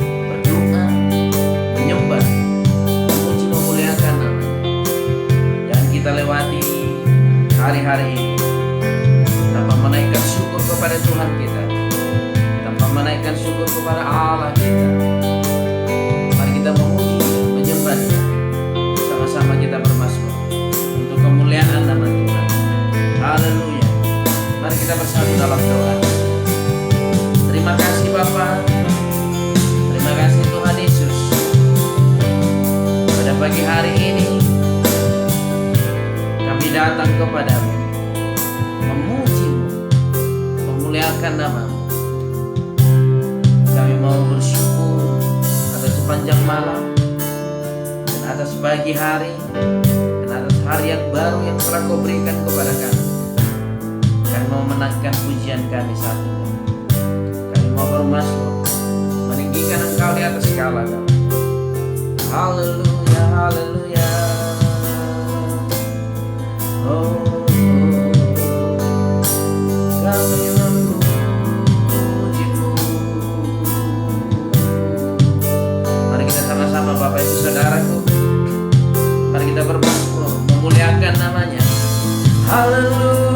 berdoa, menyembah, memuji, memuliakan namanya. Dan kita lewati hari-hari ini tanpa menaikkan syukur kepada Tuhan kita, tanpa menaikkan syukur kepada Allah kita. Mari kita memuji, menyembah Dia. Sama-sama kita bermazmur untuk kemuliaan nama Tuhan. Haleluya. Mari kita bersatu dalam doa. Terima kasih Bapa, terima kasih Tuhan Yesus. Pada pagi hari ini kami datang kepadamu, memuji-Mu, memuliakan nama-Mu. Kami mau bersyukur atas sepanjang malam, dan atas pagi hari, dan atas hari yang baru yang telah Kau berikan kepada kami. Kami mau menaikkan pujian kami saat ini. Kami mau bermazmur, meninggikan Engkau di atas segala kami. Haleluya, haleluya. Oh, kami memuji-Mu. Mari kita sama-sama Bapak Ibu Saudaraku, mari kita bermazmur, memuliakan namanya. Haleluya.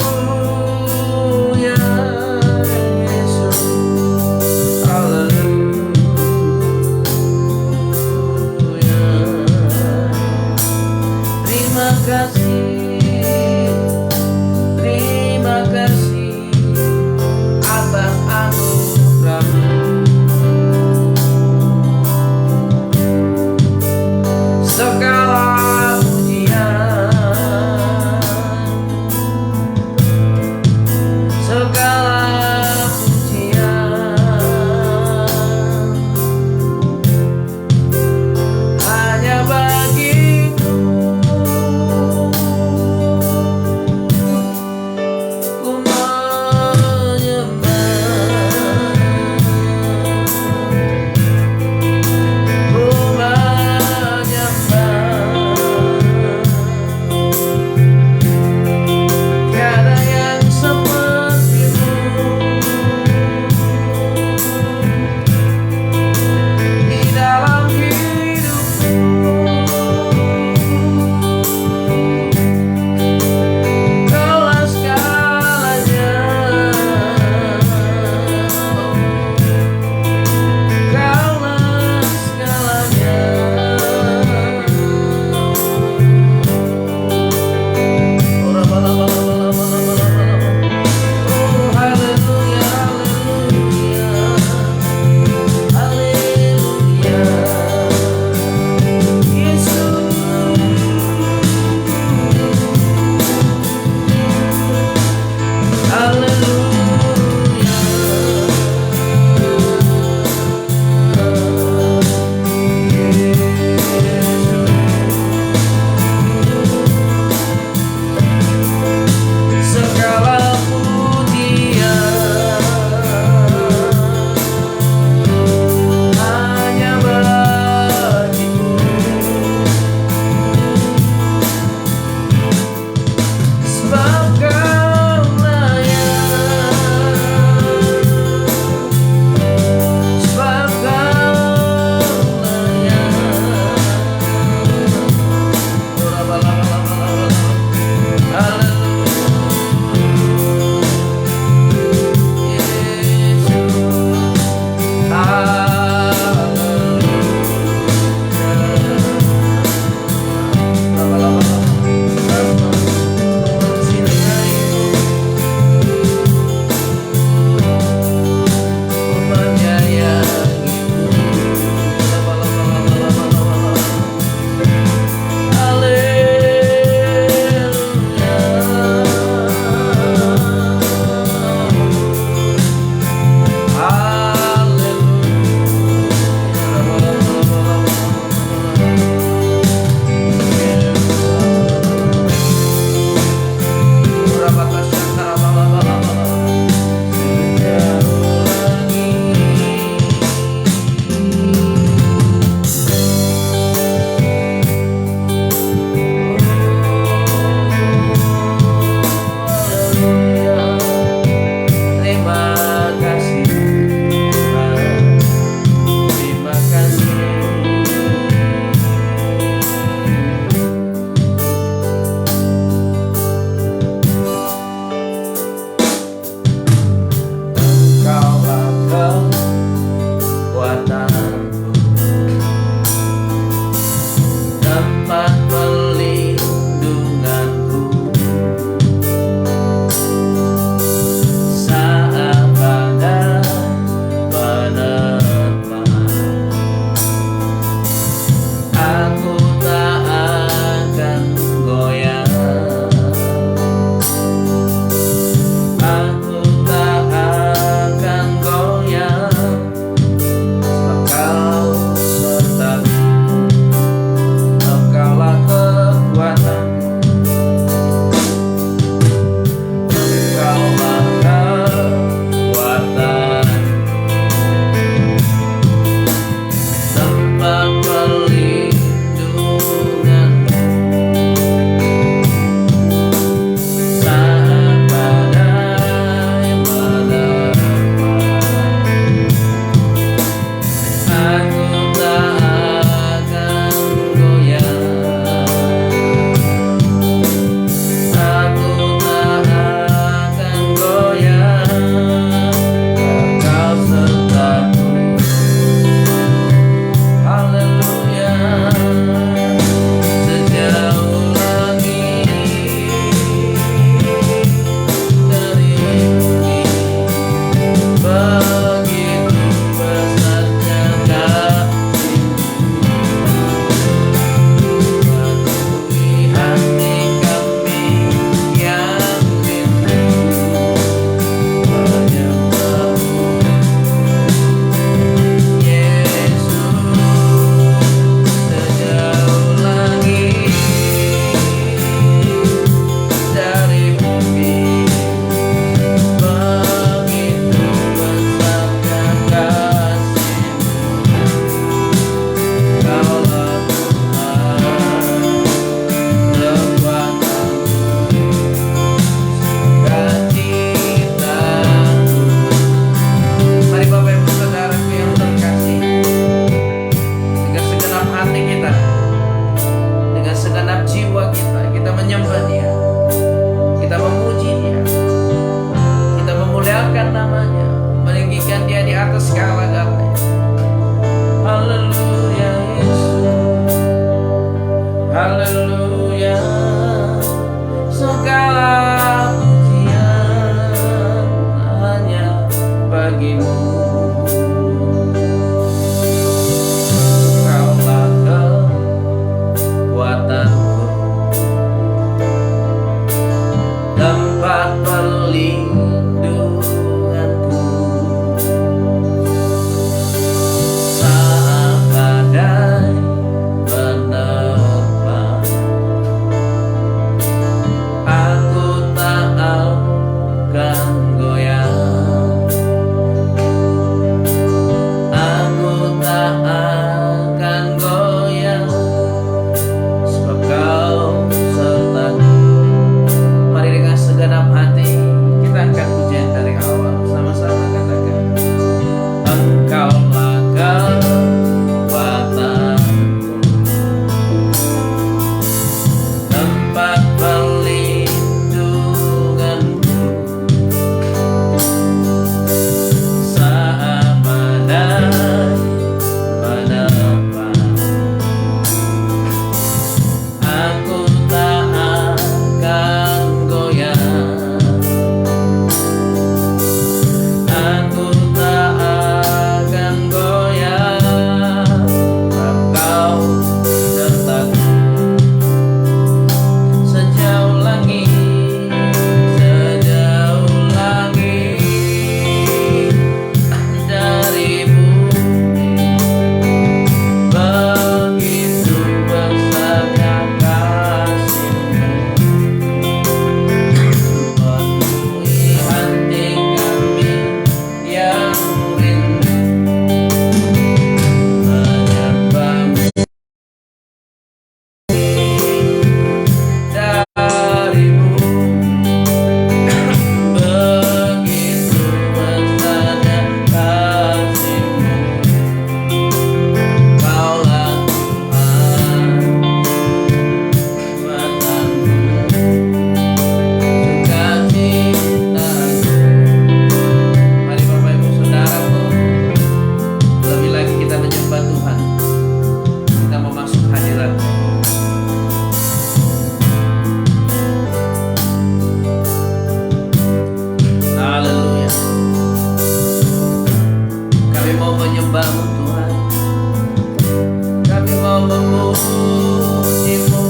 memujimu,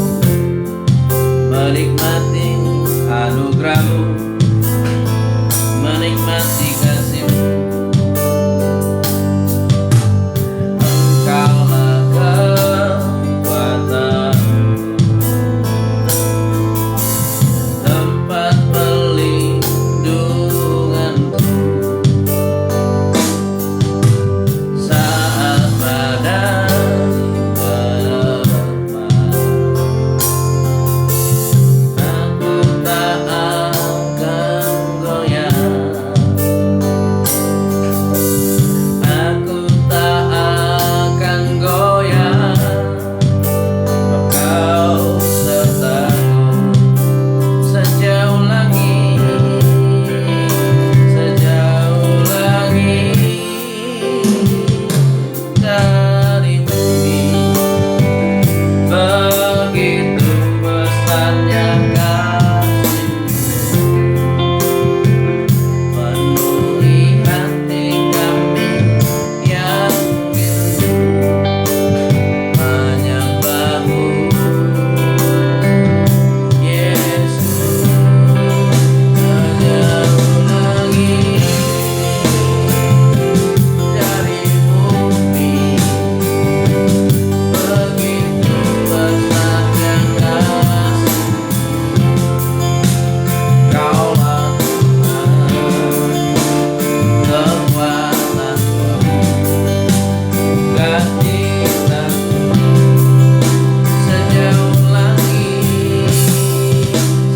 menikmati anugerahmu, menikmati kasihmu. Engkaulah kekuatanku, tempat perlindunganku saat badai menerpa. Aku tak akan goyah, aku tak akan goyah. Kau sertaku sejauh langit, sejauh langit dari bumi. Begitu besarnya kasih-Mu, penuhi hati kami yang rindu menyembah-Mu, Yesus. Sejauh langit dari bumi, begitu besarnya kasih-Mu. Kaulah Tuhan, kekuatanku, kasih-Mu sejauh langit,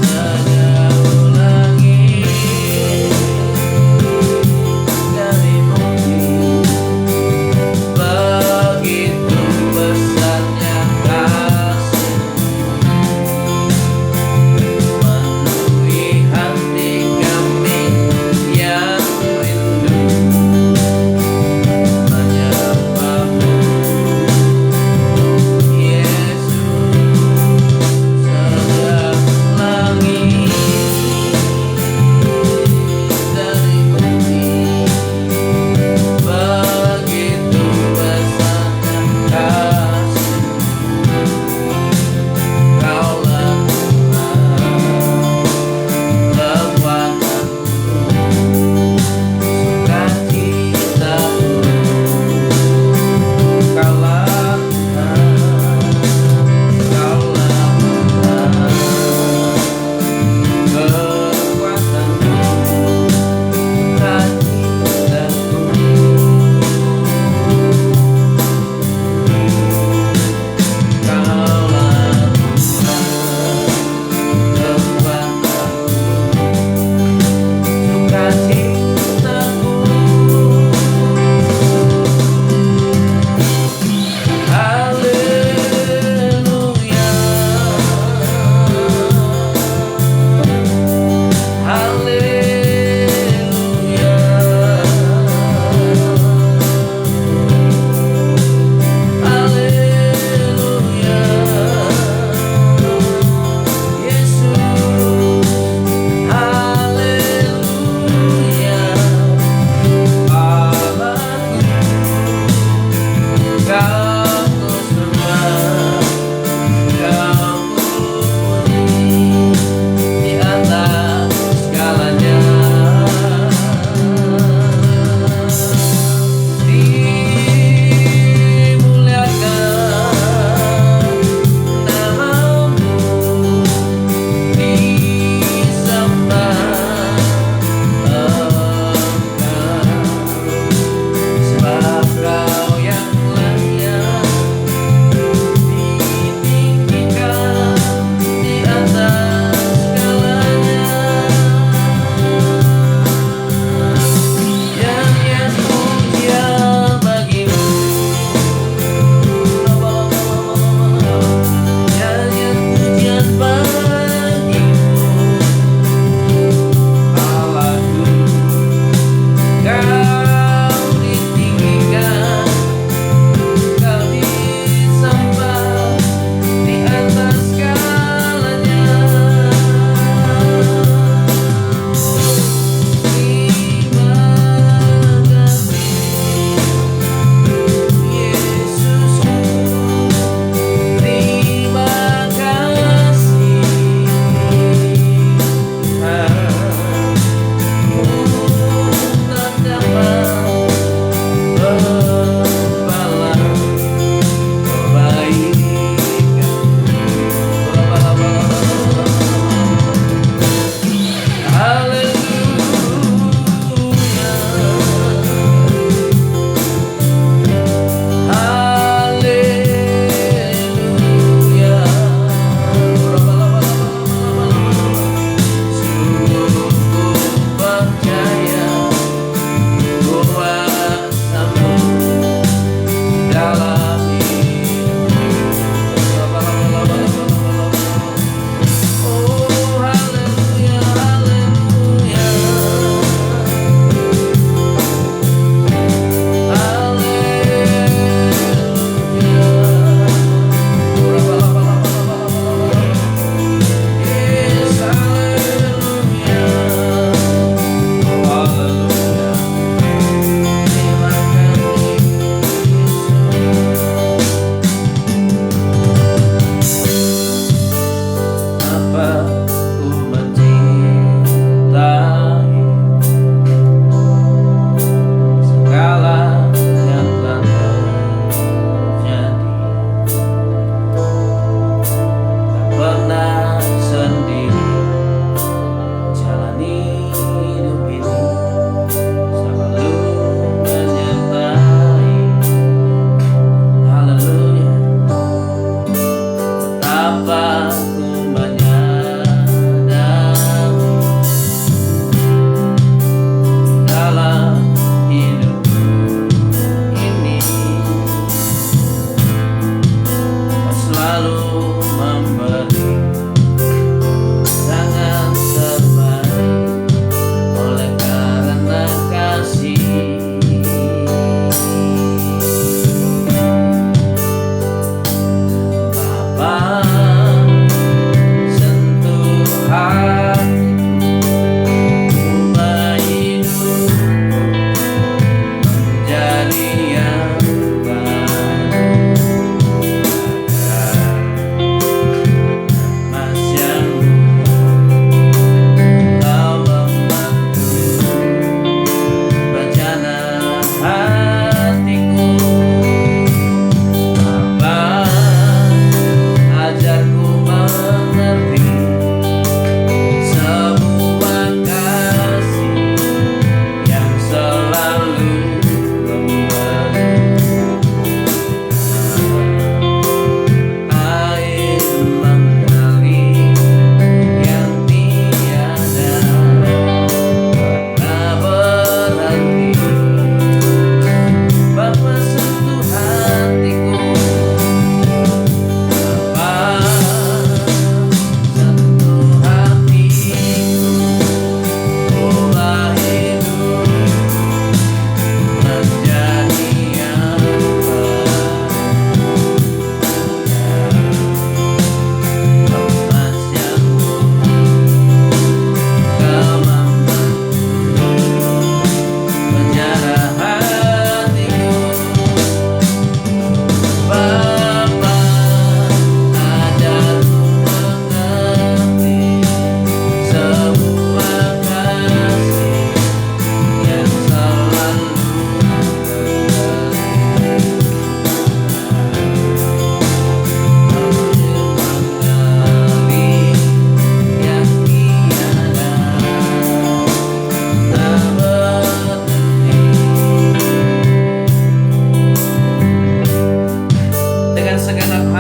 sejauh langit dari bumi. Begitu besarnya kasih-Mu, memenuhi hati kami yang rindu menyembah-Mu,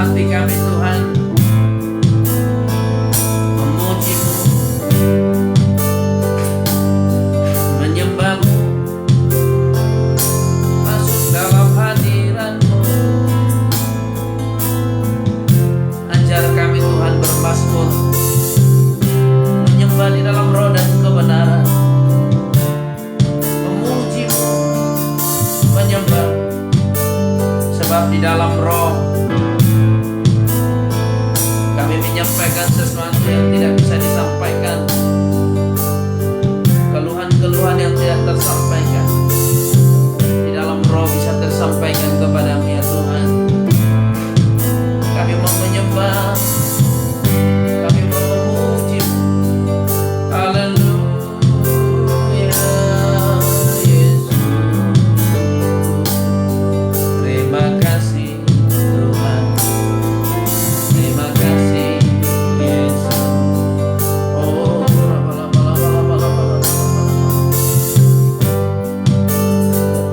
hati kami Tuhan memuji-Mu, menyembah-Mu, masuk dalam hadirat-Mu. Ajar kami Tuhan bermazmur, menyembah di dalam roh dan kebenaran, memuji-Mu, menyembah, sebab di dalam roh kami menyampaikan sesuatu yang tidak bisa disampaikan, keluhan-keluhan yang tidak tersampaikan, di dalam roh bisa tersampaikan kepadamu ya Tuhan. Kami mau menyembah, kami mau memuji-Mu. Haleluya Yesus. Terima kasih Tuhan, terima kasih Yesus. Oh,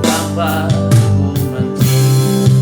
betapa ku mencintai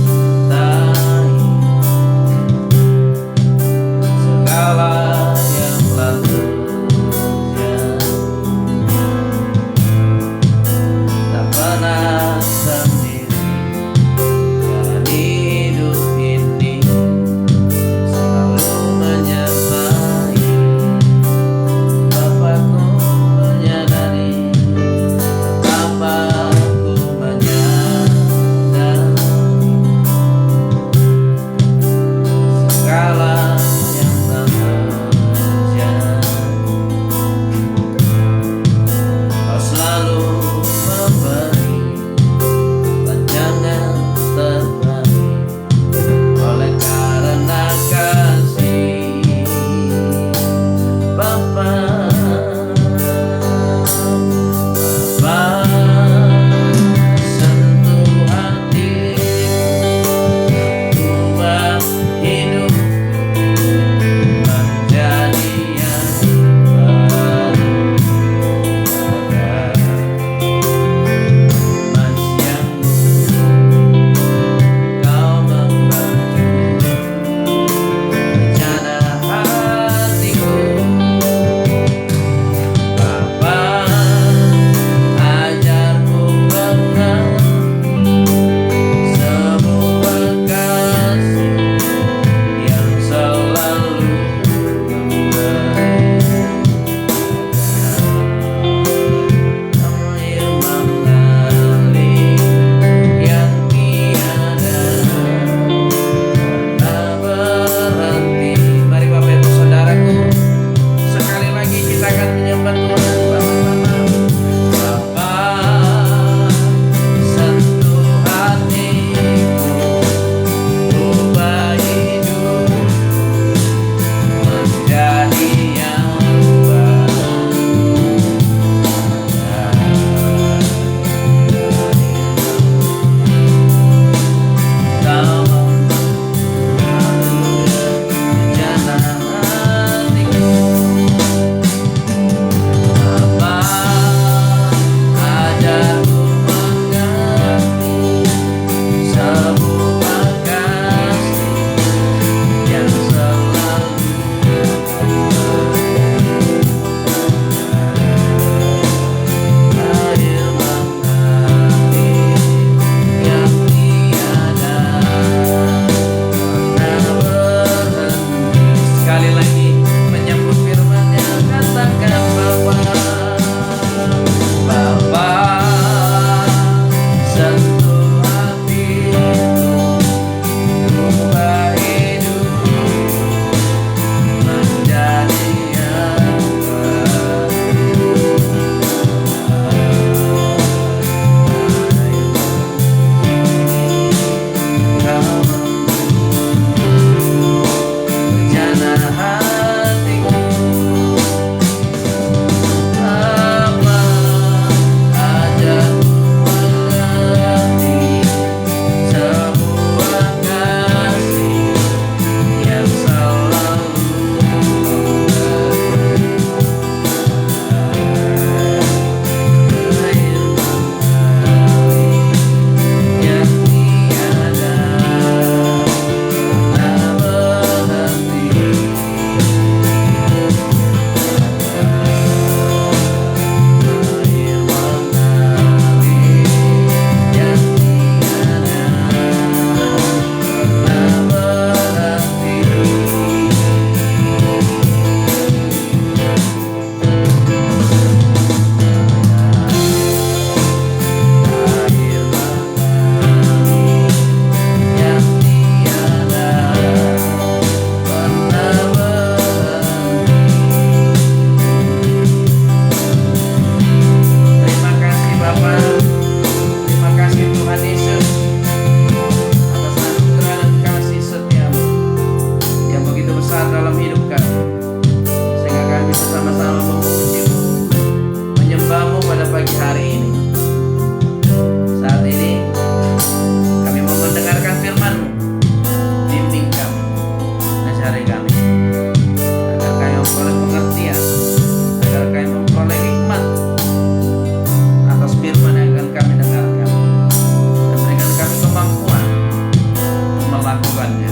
melakukannya.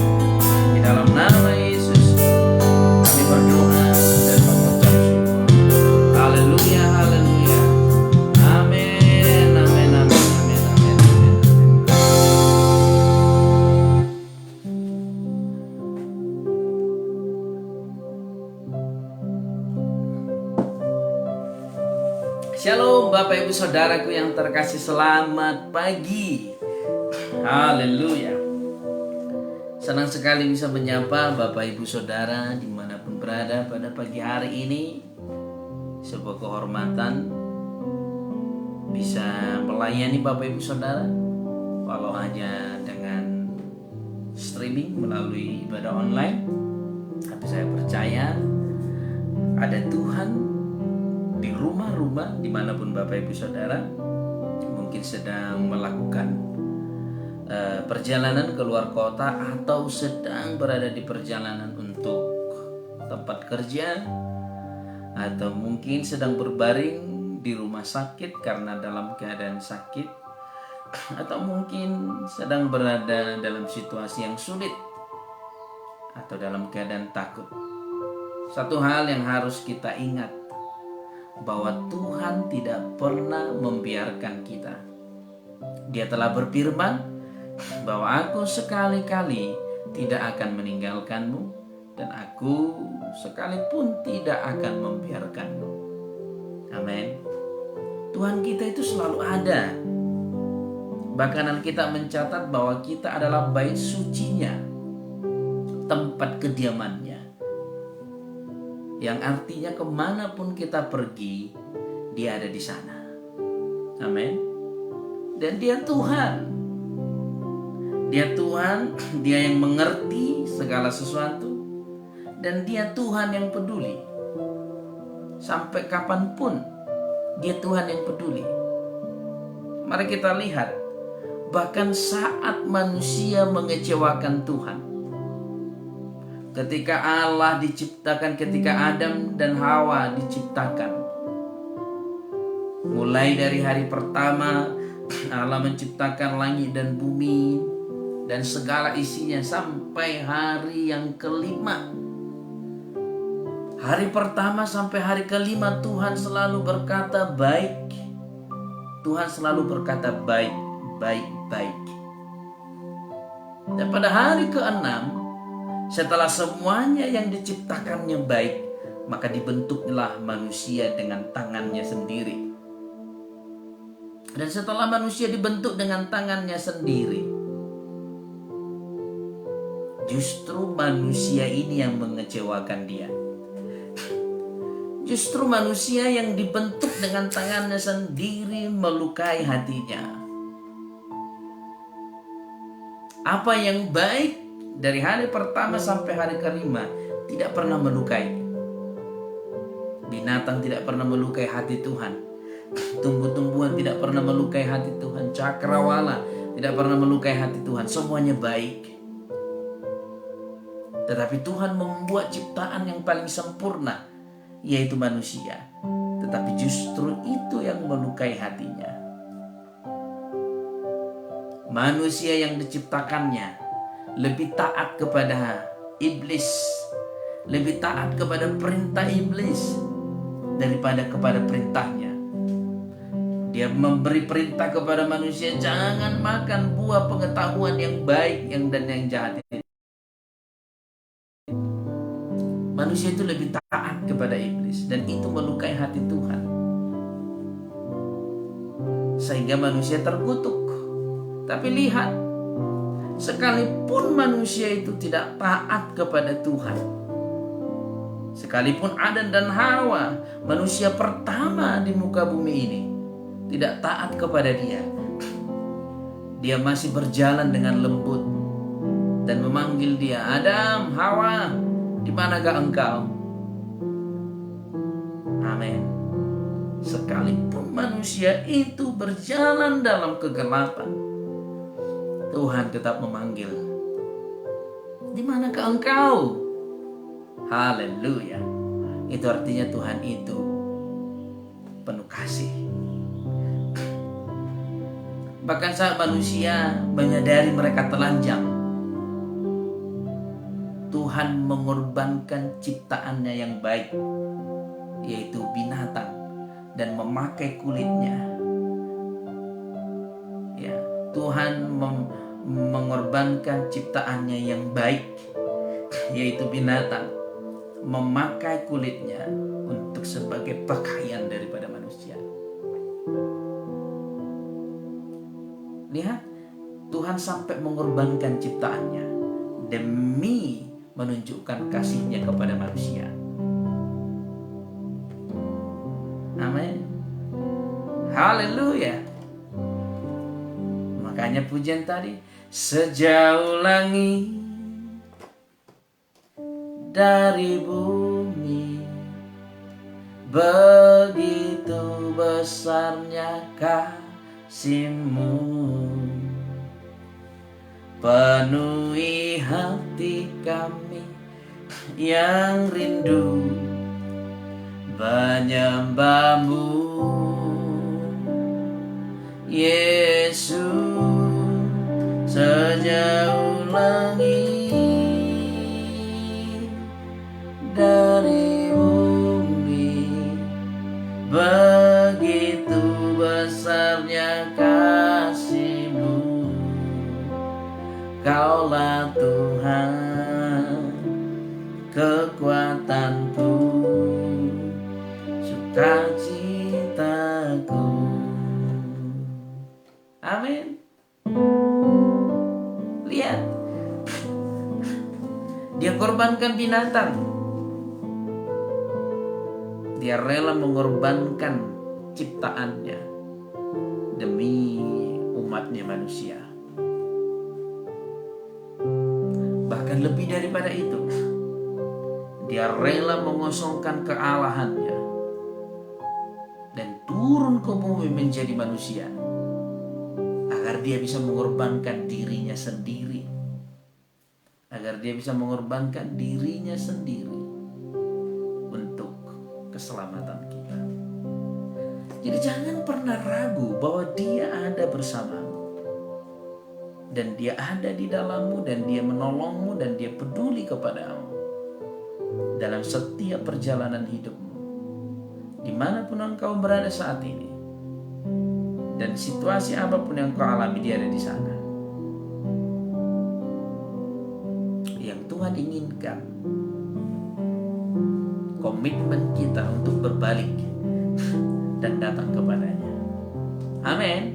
Di dalam nama Yesus kami berdoa dan mengucap syukur. Haleluya, haleluya. Amin, amin, amin, amin, amin, amin. Shalom Bapak Ibu Saudaraku yang terkasih, selamat pagi. Haleluya. Senang sekali bisa menyapa Bapak Ibu Saudara dimanapun berada pada pagi hari ini. Sebuah kehormatan bisa melayani Bapak Ibu Saudara, walau hanya dengan streaming melalui ibadah online. Tapi saya percaya ada Tuhan di rumah-rumah dimanapun Bapak Ibu Saudara mungkin sedang melakukan perjalanan keluar kota atau sedang berada di perjalanan untuk tempat kerja, atau mungkin sedang berbaring di rumah sakit karena dalam keadaan sakit, atau mungkin sedang berada dalam situasi yang sulit atau dalam keadaan takut. Satu hal yang harus kita ingat, bahwa Tuhan tidak pernah membiarkan kita. Dia telah berfirman bahwa aku sekali-kali tidak akan meninggalkanmu, dan aku sekalipun tidak akan membiarkanmu. Amin. Tuhan kita itu selalu ada. Bahkan kita mencatat bahwa kita adalah bait sucinya, tempat kediamannya, yang artinya kemanapun kita pergi, Dia ada di sana. Amin. Dan Dia Tuhan. Dia Tuhan, Dia yang mengerti segala sesuatu, dan Dia Tuhan yang peduli. Sampai kapanpun Dia Tuhan yang peduli. Mari kita lihat, bahkan saat manusia mengecewakan Tuhan, ketika Allah diciptakan, ketika Adam dan Hawa diciptakan, mulai dari hari pertama Allah menciptakan langit dan bumi dan segala isinya sampai hari yang kelima. Hari pertama sampai hari kelima Tuhan selalu berkata baik. Tuhan selalu berkata baik, baik, baik. Dan pada hari keenam, setelah semuanya yang diciptakannya baik, maka dibentuklah manusia dengan tangannya sendiri. Dan setelah manusia dibentuk dengan tangannya sendiri, justru manusia ini yang mengecewakan Dia. Justru manusia yang dibentuk dengan tangannya sendiri melukai hatinya. Apa yang baik dari hari pertama sampai hari kelima tidak pernah melukai. Binatang tidak pernah melukai hati Tuhan. Tumbuh-tumbuhan tidak pernah melukai hati Tuhan. Cakrawala tidak pernah melukai hati Tuhan. Semuanya baik. Tetapi Tuhan membuat ciptaan yang paling sempurna, yaitu manusia. Tetapi justru itu yang melukai hatinya. Manusia yang diciptakannya lebih taat kepada iblis, lebih taat kepada perintah iblis daripada kepada perintahnya. Dia memberi perintah kepada manusia, jangan makan buah pengetahuan yang baik dan yang jahat. Manusia itu lebih taat kepada iblis, dan itu melukai hati Tuhan. Sehingga manusia terkutuk. Tapi lihat, sekalipun manusia itu tidak taat kepada Tuhan, sekalipun Adam dan Hawa, manusia pertama di muka bumi ini, tidak taat kepada Dia, Dia masih berjalan dengan lembut dan memanggil dia, Adam, Hawa, di manakah engkau? Amin. Sekalipun manusia itu berjalan dalam kegelapan, Tuhan tetap memanggil, di manakah engkau? Haleluya. Itu artinya Tuhan itu penuh kasih. Bahkan saat manusia menyadari mereka telanjang, Tuhan mengorbankan ciptaannya yang baik, yaitu binatang, dan memakai kulitnya. Ya, Tuhan mengorbankan ciptaannya yang baik, yaitu binatang, memakai kulitnya untuk sebagai pakaian daripada manusia. Lihat, Tuhan sampai mengorbankan ciptaannya demi menunjukkan kasih-Nya kepada manusia. Amin. Haleluya. Makanya pujian tadi, sejauh langit dari bumi, begitu besarnya kasih-Mu, penuhi hati kami yang rindu menyembah-Mu, Yesus. Sejauh langit dari bumi, begitu besarnya kasih-Mu, Kaulah Tuhan, kekuatanku, sukacitaku. Amin. Lihat, Dia korbankan binatang. Dia rela mengorbankan ciptaannya demi umatnya manusia. Bahkan lebih daripada itu, Dia rela mengosongkan kealahannya dan turun ke bumi menjadi manusia, agar Dia bisa mengorbankan dirinya sendiri. Agar Dia bisa mengorbankan dirinya sendiri untuk keselamatan kita. Jadi jangan pernah ragu bahwa Dia ada bersamamu, dan Dia ada di dalammu, dan Dia menolongmu, dan Dia peduli kepadamu dalam setiap perjalanan hidupmu, dimanapun engkau berada saat ini, dan situasi apapun yang kau alami, Dia ada di sana. Yang Tuhan inginkan komitmen kita untuk berbalik dan datang kepadanya. Amin.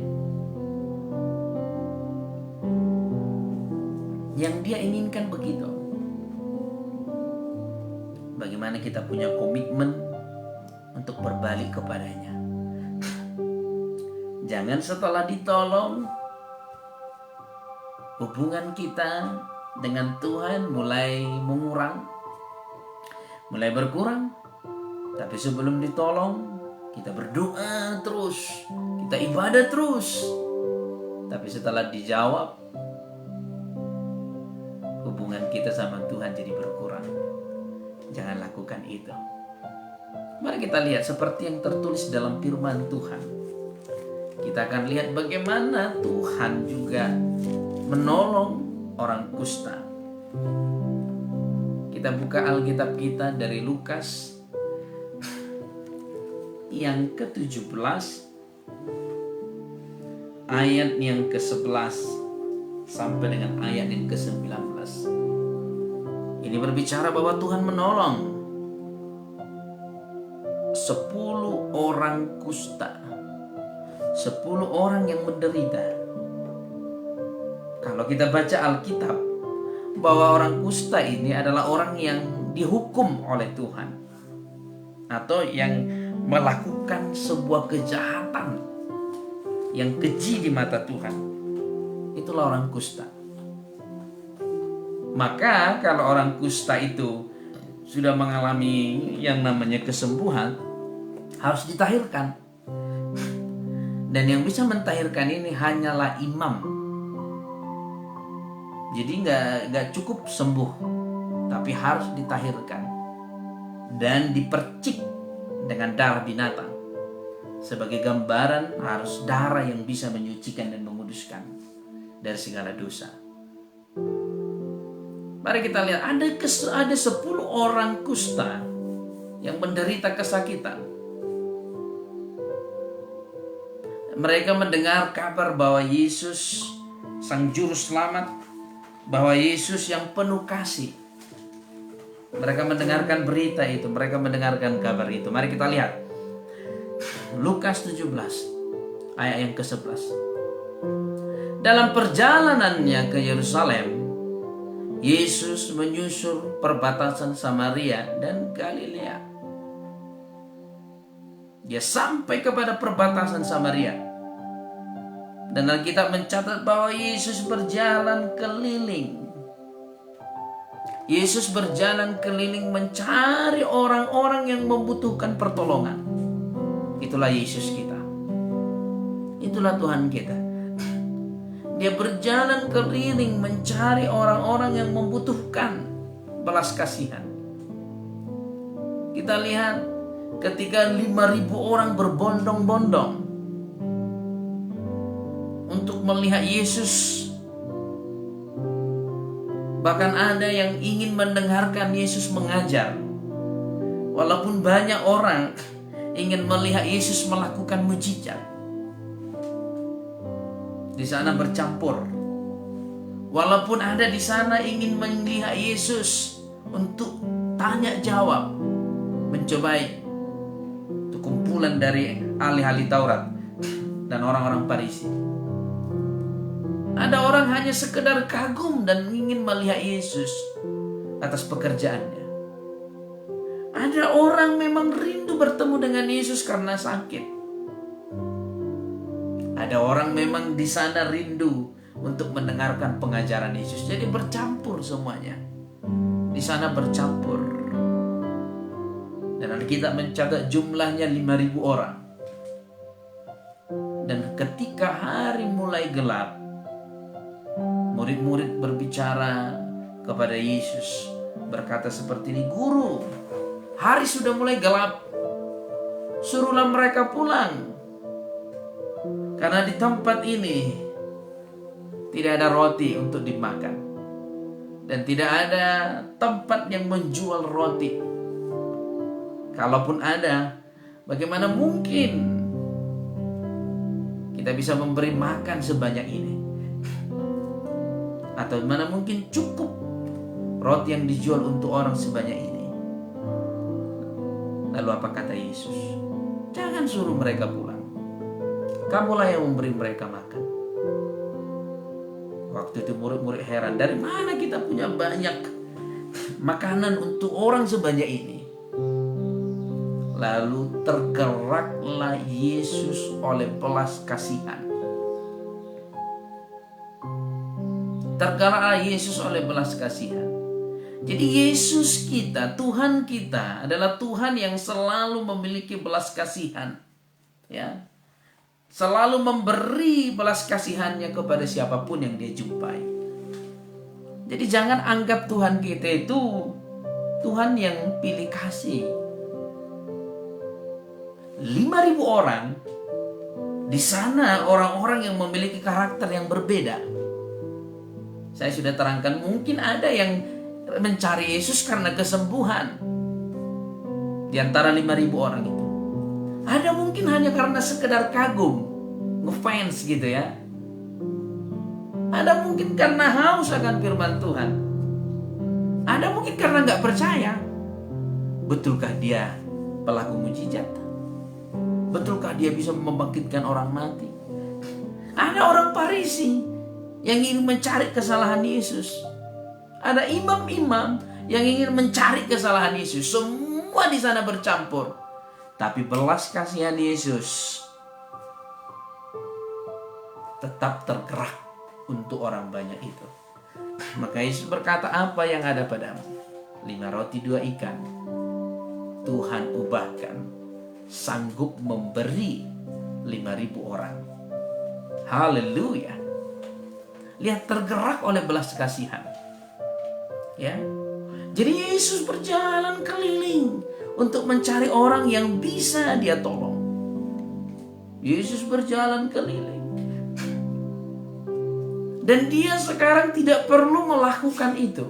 Yang Dia inginkan begitu. Bagaimana kita punya komitmen untuk berbalik kepadanya. Jangan setelah ditolong, hubungan kita dengan Tuhan mulai mengurang, mulai berkurang. Tapi sebelum ditolong, kita berdoa terus, kita ibadah terus. Tapi setelah dijawab, hubungan kita sama Tuhan jadi berkurang. Jangan lakukan itu. Mari kita lihat seperti yang tertulis dalam firman Tuhan. Kita akan lihat bagaimana Tuhan juga menolong orang kusta. Kita buka Alkitab kita dari Lukas yang ke-17 ayat yang ke-11 sampai dengan ayat yang ke-19. Ini berbicara bahwa Tuhan menolong 10 orang kusta, 10 orang yang menderita. Kalau kita baca Alkitab, bahwa orang kusta ini adalah orang yang dihukum oleh Tuhan, atau yang melakukan sebuah kejahatan yang keji di mata Tuhan. Itulah orang kusta. Maka kalau orang kusta itu sudah mengalami yang namanya kesembuhan, harus ditahirkan. Dan yang bisa mentahirkan ini hanyalah imam. Jadi nggak cukup sembuh, tapi harus ditahirkan dan dipercik dengan darah binatang. Sebagai gambaran, harus darah yang bisa menyucikan dan menguduskan dari segala dosa. Mari kita lihat, ada 10 orang kusta yang menderita kesakitan. Mereka mendengar kabar bahwa Yesus Sang Juru Selamat, bahwa Yesus yang penuh kasih. Mereka mendengarkan berita itu, mereka mendengarkan kabar itu. Mari kita lihat Lukas 17 ayat yang ke-11. Dalam perjalanannya ke Yerusalem, Yesus menyusur perbatasan Samaria dan Galilea. Dia sampai kepada perbatasan Samaria. Dan Alkitab mencatat bahwa Yesus berjalan keliling. Yesus berjalan keliling mencari orang-orang yang membutuhkan pertolongan. Itulah Yesus kita. Itulah Tuhan kita. Dia berjalan keliling mencari orang-orang yang membutuhkan belas kasihan. Kita lihat ketika 5.000 orang berbondong-bondong untuk melihat Yesus. Bahkan ada yang ingin mendengarkan Yesus mengajar. Walaupun banyak orang ingin melihat Yesus melakukan mujizat. Di sana bercampur. Walaupun ada di sana ingin melihat Yesus untuk tanya jawab, mencobai itu kumpulan dari ahli-ahli Taurat dan orang-orang Farisi. Ada orang hanya sekedar kagum dan ingin melihat Yesus atas pekerjaannya. Ada orang memang rindu bertemu dengan Yesus karena sakit. Ada orang memang di sana rindu untuk mendengarkan pengajaran Yesus. Jadi bercampur semuanya. Di sana bercampur. Dan Alkitab mencatat jumlahnya 5.000 orang. Dan ketika hari mulai gelap, murid-murid berbicara kepada Yesus, berkata seperti ini, "Guru, hari sudah mulai gelap. Suruhlah mereka pulang. Karena di tempat ini tidak ada roti untuk dimakan. Dan tidak ada tempat yang menjual roti. Kalaupun ada, bagaimana mungkin kita bisa memberi makan sebanyak ini? Atau mana mungkin cukup roti yang dijual untuk orang sebanyak ini?" Lalu apa kata Yesus? "Jangan suruh mereka pulang. Kamulah yang memberi mereka makan." Waktu itu murid-murid heran, dari mana kita punya banyak makanan untuk orang sebanyak ini? Lalu tergeraklah Yesus oleh belas kasihan. Tergeraklah Yesus oleh belas kasihan. Jadi Yesus kita, Tuhan kita adalah Tuhan yang selalu memiliki belas kasihan. Ya. Selalu memberi belas kasihannya kepada siapapun yang dia jumpai. Jadi jangan anggap Tuhan kita itu Tuhan yang pilih kasih. 5.000 orang di sana, orang-orang yang memiliki karakter yang berbeda. Saya sudah terangkan, mungkin ada yang mencari Yesus karena kesembuhan di antara 5.000 orang itu. Ada mungkin hanya karena sekedar kagum, ngefans gitu ya. Ada mungkin karena haus akan firman Tuhan. Ada mungkin karena gak percaya. Betulkah dia pelaku mujizat? Betulkah dia bisa membangkitkan orang mati? Ada orang Farisi yang ingin mencari kesalahan Yesus. Ada imam-imam yang ingin mencari kesalahan Yesus. Semua di sana bercampur. Tapi belas kasihan Yesus tetap tergerak untuk orang banyak itu. Maka Yesus berkata, "Apa yang ada padamu? 5 roti 2 ikan. Tuhan ubahkan, sanggup memberi 5.000 orang." Haleluya. Lihat, tergerak oleh belas kasihan. Ya. Jadi Yesus berjalan keliling untuk mencari orang yang bisa dia tolong. Yesus berjalan keliling. Dan dia sekarang tidak perlu melakukan itu.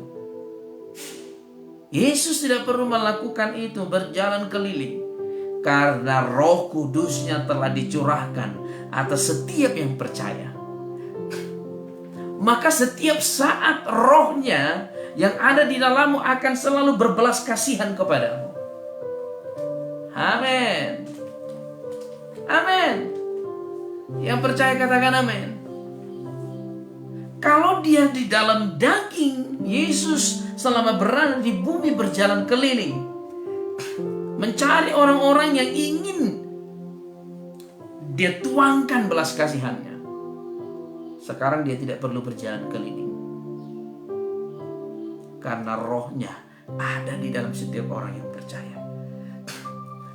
Yesus tidak perlu melakukan itu, berjalan keliling, karena Roh Kudusnya telah dicurahkan atas setiap yang percaya. Maka setiap saat Rohnya yang ada di dalammu akan selalu berbelas kasihan kepadamu. Amin. Amin. Yang percaya katakan amin. Kalau dia di dalam daging, Yesus selama berada di bumi berjalan keliling, mencari orang-orang yang ingin dia tuangkan belas kasihannya. Sekarang dia tidak perlu berjalan keliling, karena Rohnya ada di dalam setiap orang yang percaya.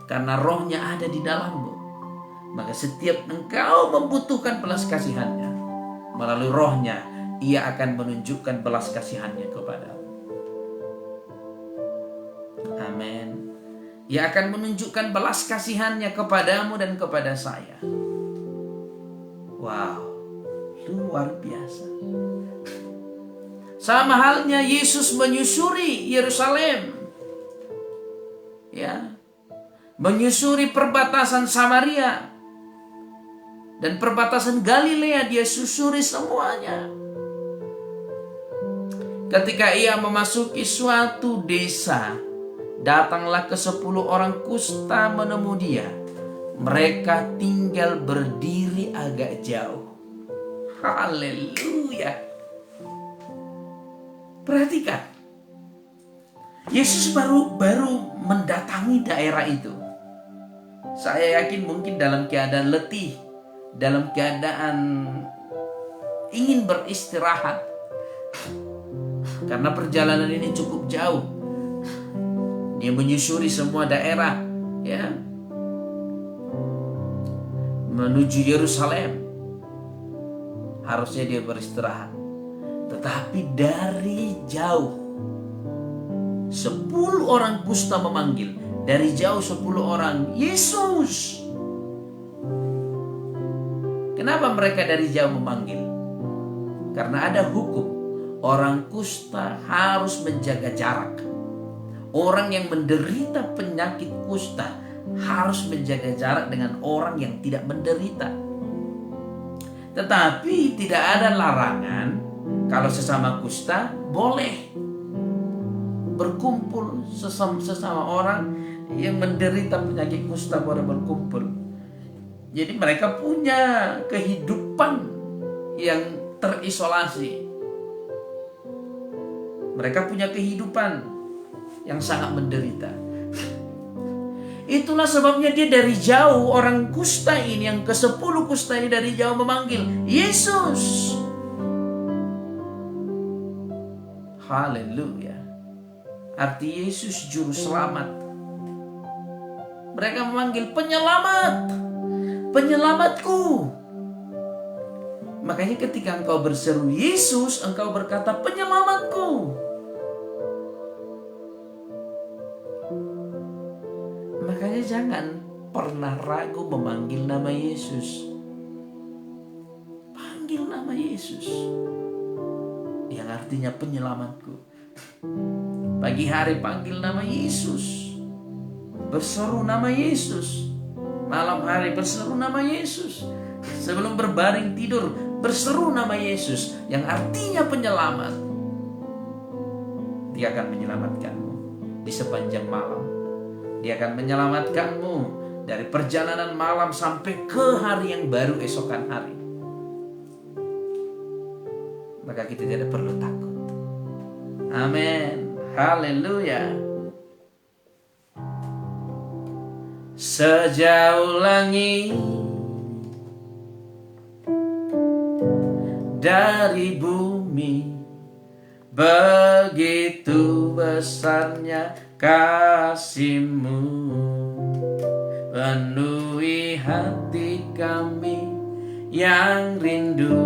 Karena Rohnya ada di dalammu, maka setiap engkau membutuhkan belas kasihannya, melalui Rohnya Ia akan menunjukkan belas kasihannya kepadamu. Amin. Ia akan menunjukkan belas kasihannya kepadamu dan kepada saya. Wow, luar biasa. Sama halnya Yesus menyusuri Yerusalem, ya, menyusuri perbatasan Samaria dan perbatasan Galilea, dia susuri semuanya. Ketika ia memasuki suatu desa, datanglah ke-10 orang kusta menemui dia. Mereka tinggal berdiri agak jauh. Haleluya. Perhatikan, Yesus baru mendatangi daerah itu. Saya yakin mungkin dalam keadaan letih, dalam keadaan ingin beristirahat, karena perjalanan ini cukup jauh. Dia menyusuri semua daerah, ya, menuju Yerusalem. Harusnya dia beristirahat, tetapi dari jauh 10 orang kusta memanggil. Dari jauh 10 orang, Yesus. Kenapa mereka dari jauh memanggil? Karena ada hukum. Orang kusta harus menjaga jarak. Orang yang menderita penyakit kusta harus menjaga jarak dengan orang yang tidak menderita. Tetapi tidak ada larangan kalau sesama kusta boleh berkumpul, sesama orang yang menderita penyakit kusta boleh berkumpul. Jadi mereka punya kehidupan yang terisolasi. Mereka punya kehidupan yang sangat menderita. Itulah sebabnya dia dari jauh, orang kusta ini, yang ke-10 kusta ini dari jauh memanggil Yesus. Haleluya. Arti Yesus juru selamat. Mereka memanggil penyelamat, penyelamatku. Makanya ketika engkau berseru Yesus, engkau berkata penyelamatku. Makanya jangan pernah ragu memanggil nama Yesus. Panggil nama Yesus, yang artinya penyelamatku. Pagi hari panggil nama Yesus, berseru nama Yesus. Malam hari berseru nama Yesus. Sebelum berbaring tidur berseru nama Yesus, yang artinya penyelamat. Dia akan menyelamatkanmu di sepanjang malam. Dia akan menyelamatkanmu dari perjalanan malam sampai ke hari yang baru esokan hari. Maka kita tidak perlu takut. Amin. Haleluya. Sejauh langit dari bumi, begitu besarnya kasih-Mu, penuhi hati kami yang rindu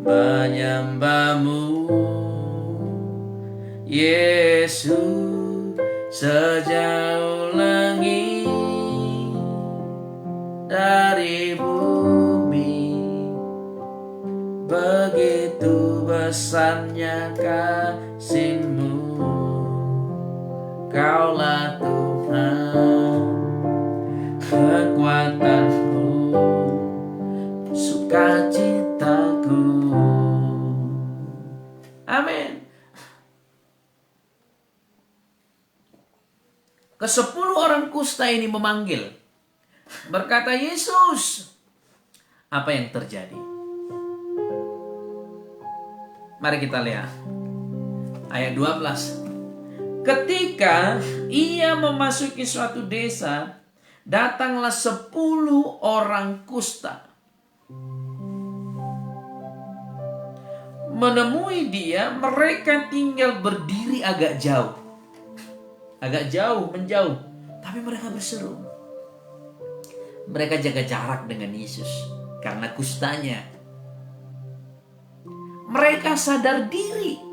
menyembah-Mu. Yesus, sejauh langit dari bumi, begitu besarnya kasih-Mu, Kaulah Tuhan, kekuatanku, sukacitaku. Amin. Ke-10 orang kusta ini memanggil, berkata, Yesus, apa yang terjadi? Mari kita lihat ayat 12. Ketika ia memasuki suatu desa, datanglah 10 orang kusta menemui dia. Mereka tinggal berdiri agak jauh, menjauh, tapi mereka berseru. Mereka jaga jarak dengan Yesus karena kustanya. Mereka sadar diri.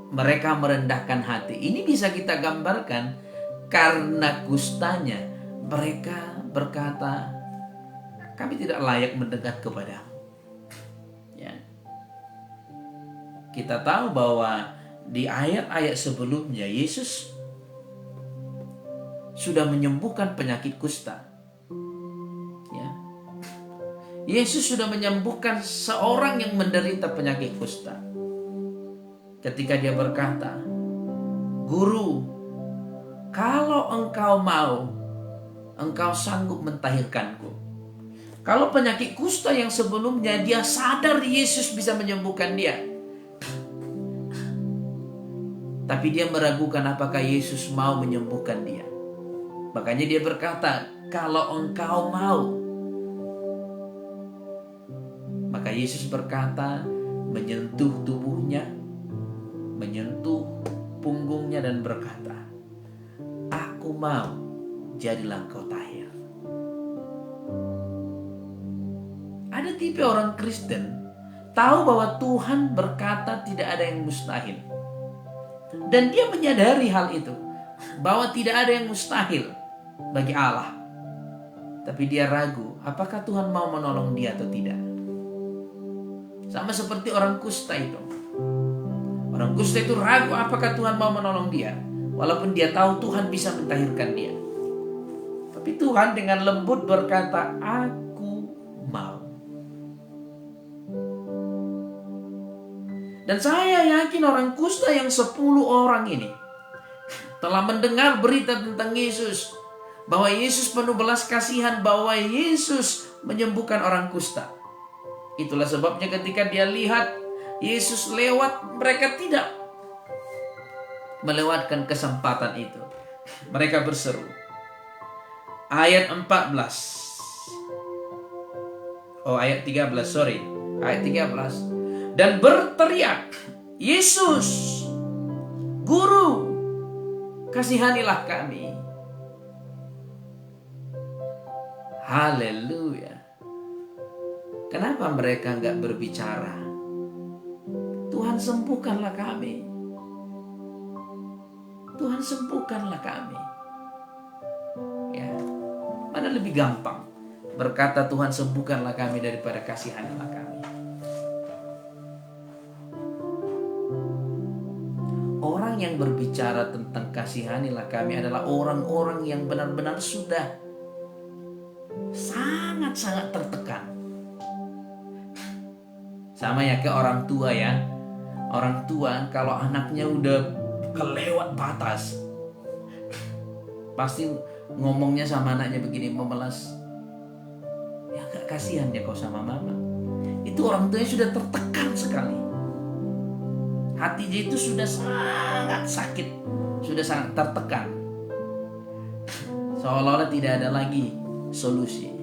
Mereka merendahkan hati. Ini bisa kita gambarkan karena kustanya. Mereka berkata, kami tidak layak mendekat kepadamu. Ya. Kita tahu bahwa di ayat-ayat sebelumnya Yesus sudah menyembuhkan penyakit kusta. Ya. Yesus sudah menyembuhkan seorang yang menderita penyakit kusta. Ketika dia berkata, Guru, kalau engkau mau, engkau sanggup mentahirkanku. Kalau penyakit kusta yang sebelumnya dia sadar Yesus bisa menyembuhkan dia, tapi dia meragukan apakah Yesus mau menyembuhkan dia. Makanya dia berkata, kalau engkau mau. Maka Yesus berkata, menyentuh tubuhnya, menyentuh punggungnya dan berkata, aku mau, jadilah kau tahir. Ada tipe orang Kristen tahu bahwa Tuhan berkata tidak ada yang mustahil. Dan dia menyadari hal itu, bahwa tidak ada yang mustahil bagi Allah. Tapi dia ragu, apakah Tuhan mau menolong dia atau tidak. Sama seperti orang kusta itu. Orang kusta itu ragu apakah Tuhan mau menolong dia, walaupun dia tahu Tuhan bisa mentahirkan dia. Tapi Tuhan dengan lembut berkata, aku mau. Dan saya yakin orang kusta yang 10 orang ini telah mendengar berita tentang Yesus, bahwa Yesus penuh belas kasihan, bahwa Yesus menyembuhkan orang kusta. Itulah sebabnya ketika dia lihat Yesus lewat, mereka tidak melewatkan kesempatan itu. Mereka berseru. Ayat 13. Ayat 13. Dan berteriak, Yesus, Guru, kasihanilah kami. Haleluya. Kenapa mereka enggak berbicara? Tuhan, sembuhkanlah kami. Tuhan, sembuhkanlah kami. Ya, mana lebih gampang berkata Tuhan sembuhkanlah kami daripada kasihanilah kami. Orang yang berbicara tentang kasihanilah kami adalah orang-orang yang benar-benar sudah sangat-sangat tertekan. Sama ya ke orang tua ya. Orang tua kalau anaknya udah kelewat batas, pasti ngomongnya sama anaknya begini, memelas. Ya gak kasihan ya kau sama mama. Itu orang tuanya sudah tertekan sekali. Hatinya itu sudah sangat sakit, sudah sangat tertekan. Seolah-olah tidak ada lagi solusi.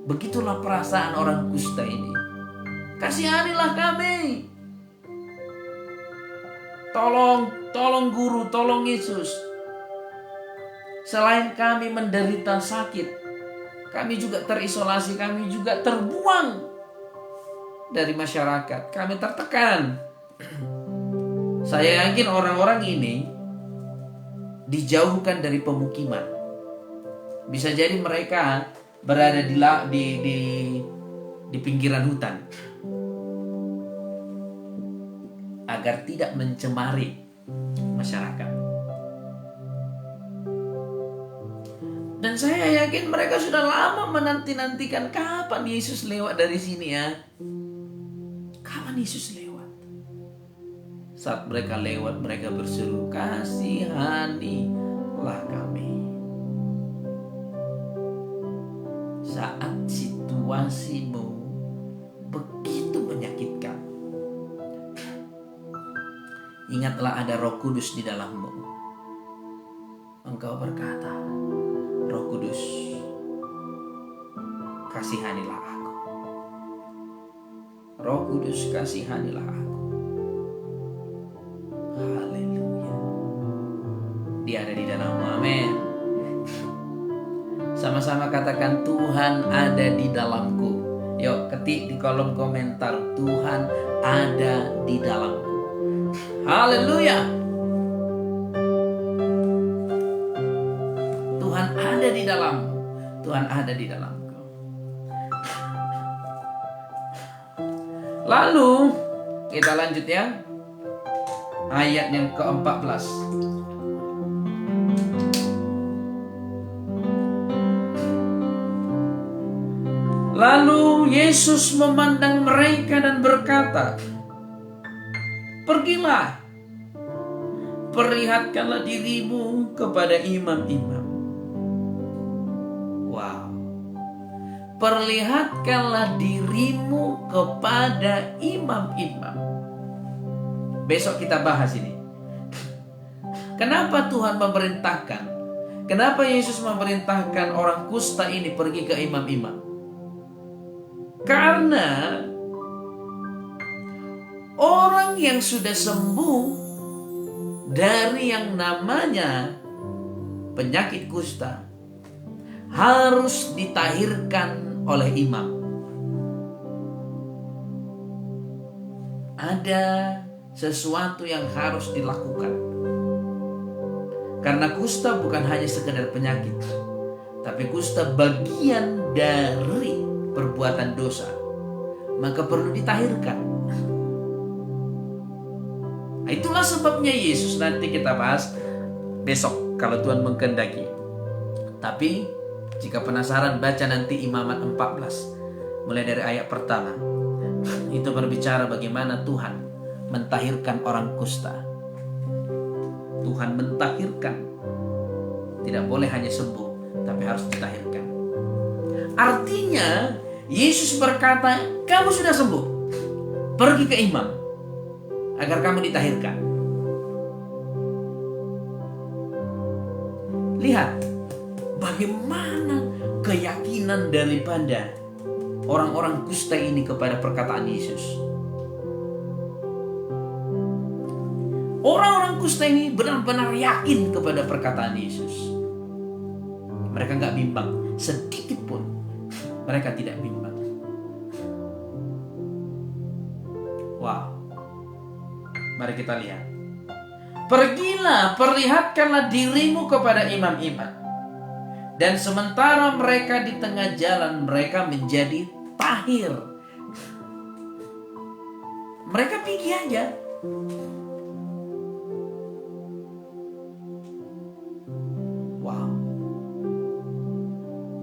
Begitulah perasaan orang kusta ini. Kasihanilah kami. Tolong Guru, tolong Yesus. Selain kami menderita sakit, kami juga terisolasi, kami juga terbuang dari masyarakat. Kami tertekan. Saya yakin orang-orang ini dijauhkan dari pemukiman. Bisa jadi mereka berada di pinggiran hutan. agar tidak mencemari masyarakat. Dan saya yakin mereka sudah lama menanti-nantikan kapan Yesus lewat dari sini ya. Kapan Yesus lewat? Saat mereka lewat, mereka berseru, kasihanilah kami. Saat situasimu begitu menyakitkan, ingatlah ada Roh Kudus di dalammu. Engkau berkata, Roh Kudus, kasihanilah aku. Roh Kudus, kasihanilah aku. Haleluya. Dia ada di dalammu. Amin. Sama-sama katakan, Tuhan ada di dalamku. Yuk ketik di kolom komentar, Tuhan ada di dalamku. Haleluya. Tuhan ada di dalammu. Tuhan ada di dalamku. Lalu kita lanjut ya. Ayat yang ke-14. Lalu Yesus memandang mereka dan berkata, pergilah, perlihatkanlah dirimu kepada imam-imam. Wow. Perlihatkanlah dirimu kepada imam-imam. Besok kita bahas ini. Kenapa Tuhan memerintahkan? Kenapa Yesus memerintahkan orang kusta ini pergi ke imam-imam? Karena orang yang sudah sembuh dari yang namanya penyakit kusta harus ditahirkan oleh imam. Ada sesuatu yang harus dilakukan. Karena kusta bukan hanya sekedar penyakit, tapi kusta bagian dari perbuatan dosa, maka perlu ditahirkan. Nah, itulah sebabnya Yesus, nanti kita bahas besok kalau Tuhan mengkehendaki. Tapi jika penasaran, baca nanti Imamat 14 mulai dari ayat pertama. Itu berbicara bagaimana Tuhan mentahirkan orang kusta. Tuhan mentahirkan. Tidak boleh hanya sembuh, tapi harus ditahirkan. Artinya Yesus berkata, kamu sudah sembuh, pergi ke imam agar kamu ditahirkan. Lihat bagaimana keyakinan daripada orang-orang kusta ini kepada perkataan Yesus. Orang-orang kusta ini benar-benar yakin kepada perkataan Yesus. Mereka gak bimbang sedikit pun. Mereka tidak bimbang. Wow. Mari kita lihat. Pergilah, perlihatkanlah dirimu kepada imam-imam. Dan sementara mereka di tengah jalan, mereka menjadi tahir. Mereka pergi aja. Wow.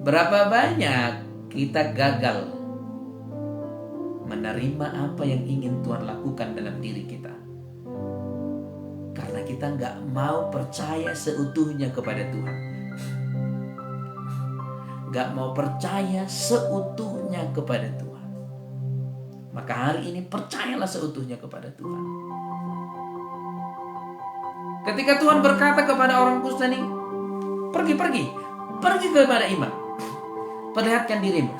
Berapa banyak kita gagal menerima apa yang ingin Tuhan lakukan dalam diri kita, karena kita gak mau percaya seutuhnya kepada Tuhan, gak mau percaya seutuhnya kepada Tuhan. Maka hari ini percayalah seutuhnya kepada Tuhan. Ketika Tuhan berkata kepada orang kusta ini, pergi kepada imam, perlihatkan dirimu.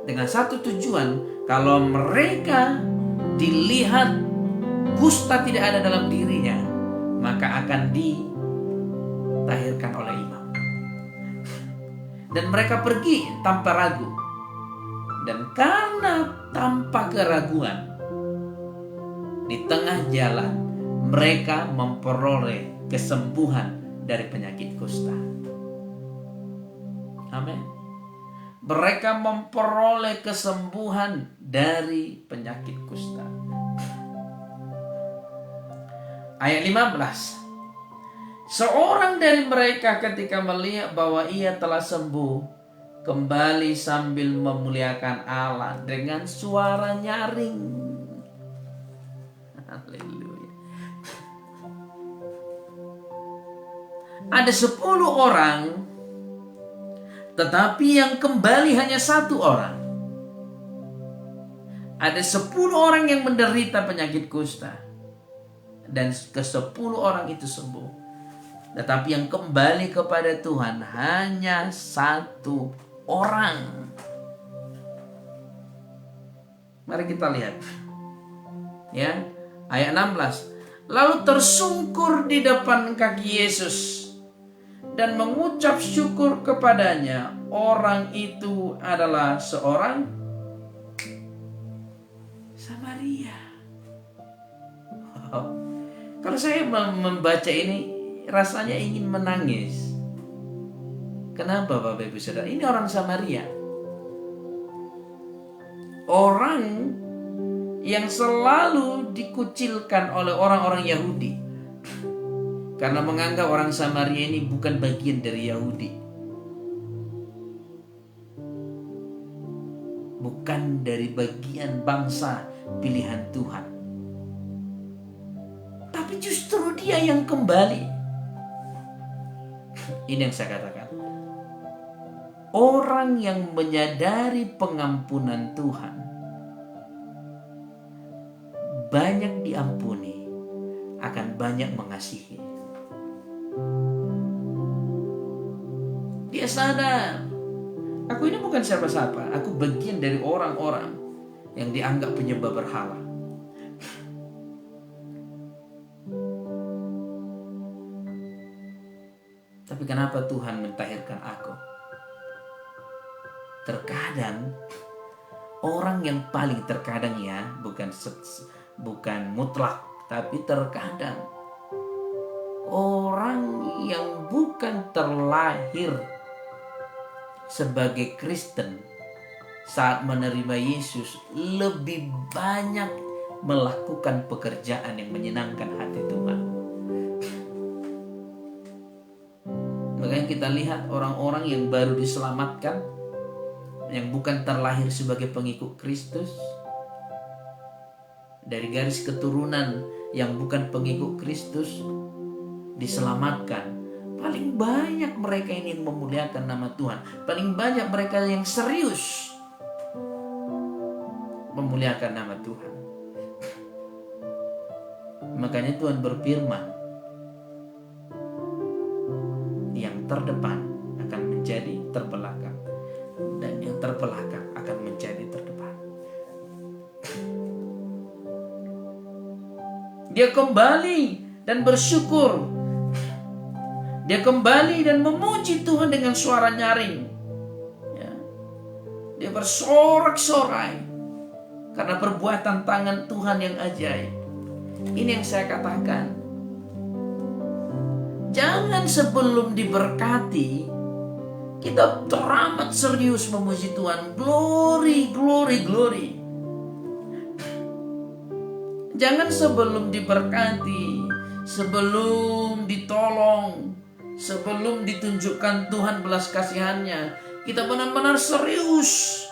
Dengan satu tujuan, kalau mereka dilihat kusta tidak ada dalam dirinya, maka akan ditahirkan oleh imam. Dan mereka pergi tanpa ragu. Dan karena tanpa keraguan, di tengah jalan mereka memperoleh kesembuhan dari penyakit kusta. Amin. mereka memperoleh kesembuhan dari penyakit kusta. Ayat 15. Seorang dari mereka ketika melihat bahwa ia telah sembuh, kembali sambil memuliakan Allah dengan suara nyaring. Haleluya. Ada 10 orang, tetapi yang kembali hanya 1 orang. Ada 10 orang yang menderita penyakit kusta, dan ke-10 orang itu sembuh. Tetapi yang kembali kepada Tuhan hanya 1 orang. Mari kita lihat. Ya, ayat 16. Lalu tersungkur di depan kaki Yesus dan mengucap syukur kepadanya. Orang itu adalah seorang Samaria. Kalau saya membaca ini, rasanya ingin menangis. Kenapa Bapak Ibu Saudara? Ini orang Samaria. Orang yang selalu dikucilkan oleh orang-orang Yahudi. Karena menganggap orang Samaria ini bukan bagian dari Yahudi. Bukan dari bagian bangsa pilihan Tuhan. Tapi justru dia yang kembali. Ini yang saya katakan. Orang yang menyadari pengampunan Tuhan banyak diampuni, akan banyak mengasihi. Dia sadar, aku ini bukan siapa-siapa. Aku bagian dari orang-orang yang dianggap penyembah berhala. Tapi kenapa Tuhan mentahirkan aku? Terkadang orang yang paling terkadang, ya, bukan mutlak, tapi terkadang orang yang bukan terlahir sebagai Kristen saat menerima Yesus lebih banyak melakukan pekerjaan yang menyenangkan hati Tuhan. Makanya kita lihat orang-orang yang baru diselamatkan, yang bukan terlahir sebagai pengikut Kristus, dari garis keturunan yang bukan pengikut Kristus, diselamatkan. Paling banyak mereka ini memuliakan nama Tuhan. Paling banyak mereka yang serius memuliakan nama Tuhan. Makanya Tuhan berfirman, yang terdepan akan menjadi terbelakang, dan yang terbelakang akan menjadi terdepan. Dia kembali dan bersyukur. Dia kembali dan memuji Tuhan dengan suara nyaring. Ya. Dia bersorak-sorai karena perbuatan tangan Tuhan yang ajaib. Ini yang saya katakan. Jangan sebelum diberkati kita teramat serius memuji Tuhan. Glory, glory, glory. Jangan sebelum diberkati, sebelum ditolong, sebelum ditunjukkan Tuhan belas kasihannya, kita benar-benar serius.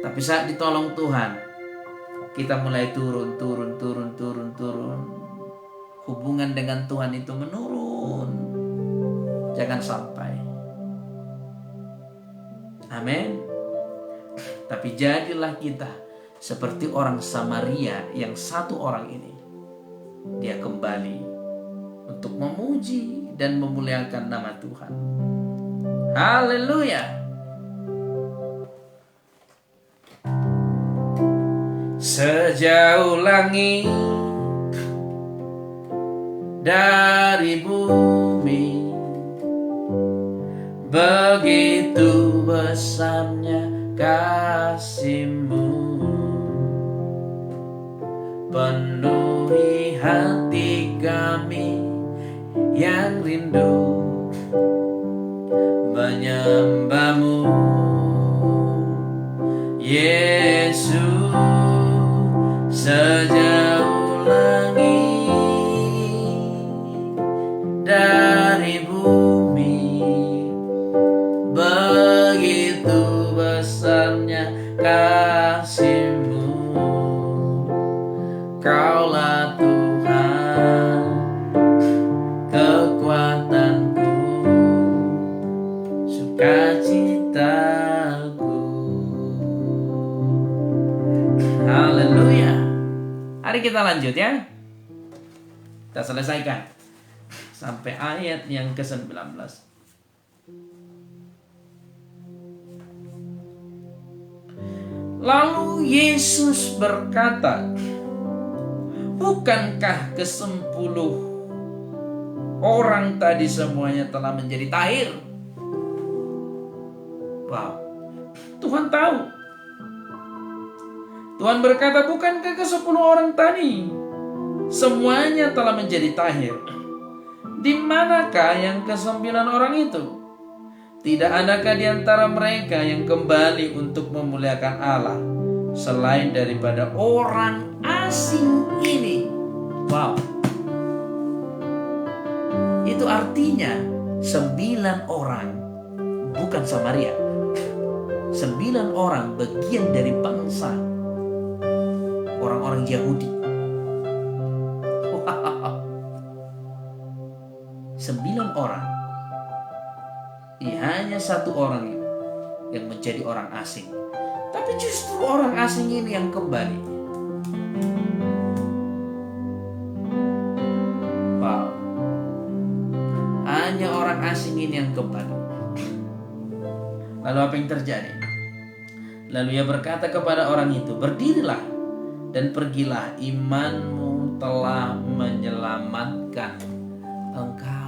Tapi saat ditolong Tuhan, kita mulai turun. Hubungan dengan Tuhan itu menurun. Jangan sampai. Amin. Tapi jadilah kita seperti orang Samaria yang 1 orang ini. Dia kembali untuk memuji dan memuliakan nama Tuhan. Haleluya. Sejauh langit dari bumi, begitu besarnya kasih-Mu, penuhi hati kami yang rindu menyembah Yesus, sejauh langit dari bumi, begitu besarnya kasih-Mu. Kaulah Tuhan, kekuatanku, sukacitaku. Haleluya. Mari kita lanjut ya. Kita selesaikan sampai ayat yang ke-19. Lalu Yesus berkata, bukankah ke-10 orang tadi semuanya telah menjadi tahir? Wow, Tuhan tahu. Tuhan berkata, bukankah ke-10 orang tadi semuanya telah menjadi tahir? Di manakah yang ke-9 orang itu? Tidak adakah di antara mereka yang kembali untuk memuliakan Allah selain daripada orang asing ini? Wow. Itu artinya 9 orang bukan Samaria. 9 orang bagian dari bangsa orang-orang Yahudi. Wow. 9 orang. Hanya 1 orang yang menjadi orang asing. Tapi justru orang asing ini yang kembali. Wow. Hanya orang asing ini yang kembali. Lalu apa yang terjadi? Lalu ia berkata kepada orang itu, berdirilah dan pergilah, imanmu telah menyelamatkan engkau.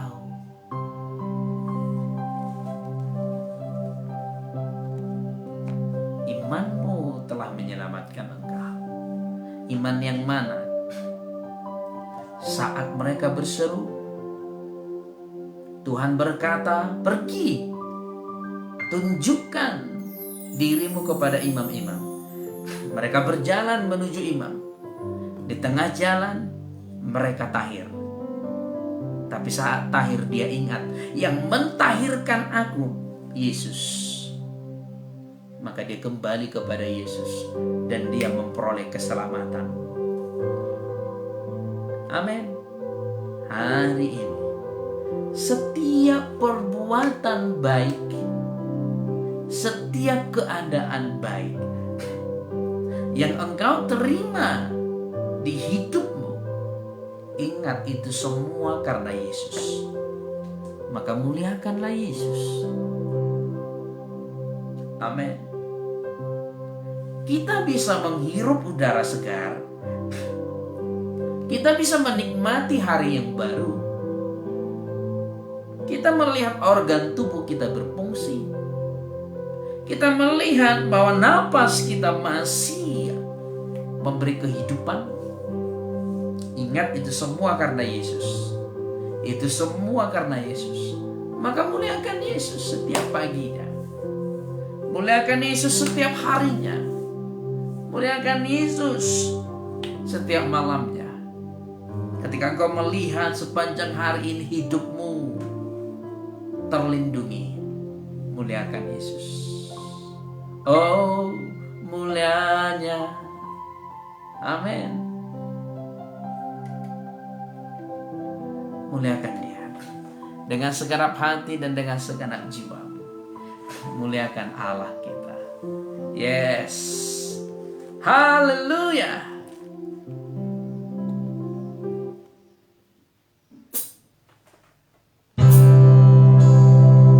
Imanmu telah menyelamatkan engkau. Iman yang mana? Saat mereka berseru, Tuhan berkata, pergi, tunjukkan dirimu kepada imam-imam. Mereka berjalan menuju imam. Di tengah jalan mereka tahir. Tapi saat tahir dia ingat, yang mentahirkan aku Yesus. Maka dia kembali kepada Yesus dan dia memperoleh keselamatan. Amin. Hari ini setiap perbuatan baik, setiap keadaan baik yang engkau terima di hidupmu, ingat itu semua karena Yesus. Maka muliakanlah Yesus. Amin. Kita bisa menghirup udara segar. Kita bisa menikmati hari yang baru. Kita melihat organ tubuh kita berfungsi. Kita melihat bahwa napas kita masih memberi kehidupan. Ingat itu semua karena Yesus. Itu semua karena Yesus. Maka muliakan Yesus setiap paginya. Muliakan Yesus setiap harinya. Muliakan Yesus setiap malamnya. Ketika engkau melihat sepanjang hari ini hidupmu terlindungi, muliakan Yesus. Oh, mulianya. Amin. Muliakan Dia dengan segenap hati dan dengan segenap jiwa. Muliakan Allah kita. Yes. Haleluya.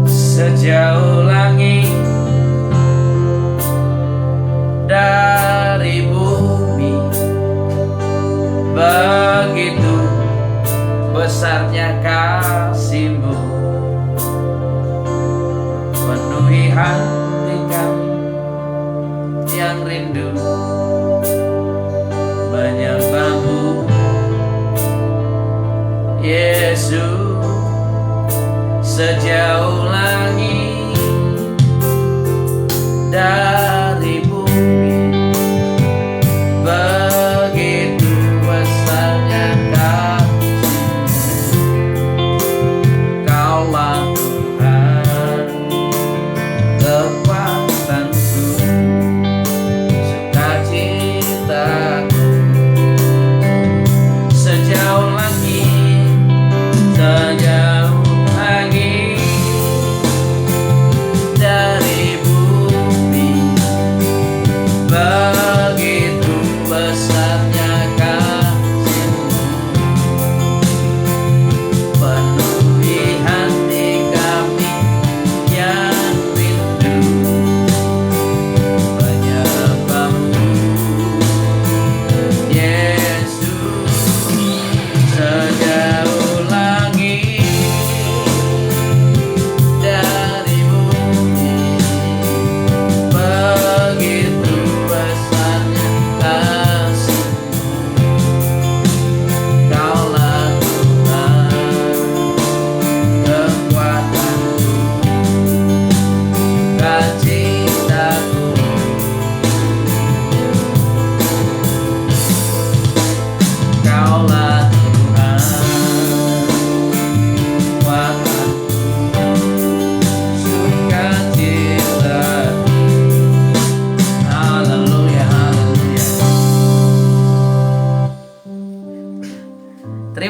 Sejauh langit dari bumi, begitu besarnya kasih-Mu, penuhi hati kami yang rindu menyembah-Mu. Yesus, sejauh langit dari bumi,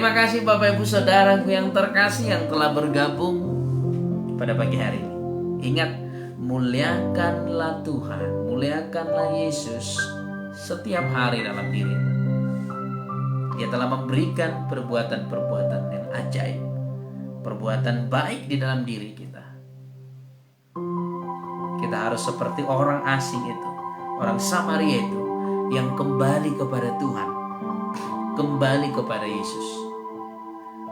Terima kasih Bapak Ibu Saudaraku yang terkasih yang telah bergabung pada pagi hari ini. Ingat, muliakanlah Tuhan, muliakanlah Yesus setiap hari dalam dirimu. Dia telah memberikan perbuatan-perbuatan yang ajaib, perbuatan baik di dalam diri kita. Kita harus seperti orang asing itu, orang Samaria itu, yang kembali kepada Tuhan, kembali kepada Yesus.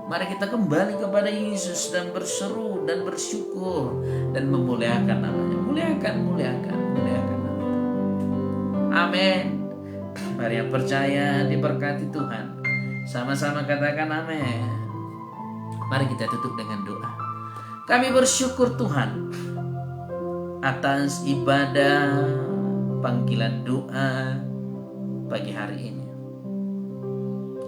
Mari kita kembali kepada Yesus dan berseru dan bersyukur dan memuliakan namanya. Muliakan namanya. Amin. Mari yang percaya diberkati Tuhan, sama-sama katakan amin. Mari kita tutup dengan doa. Kami bersyukur Tuhan atas ibadah panggilan doa pagi hari ini.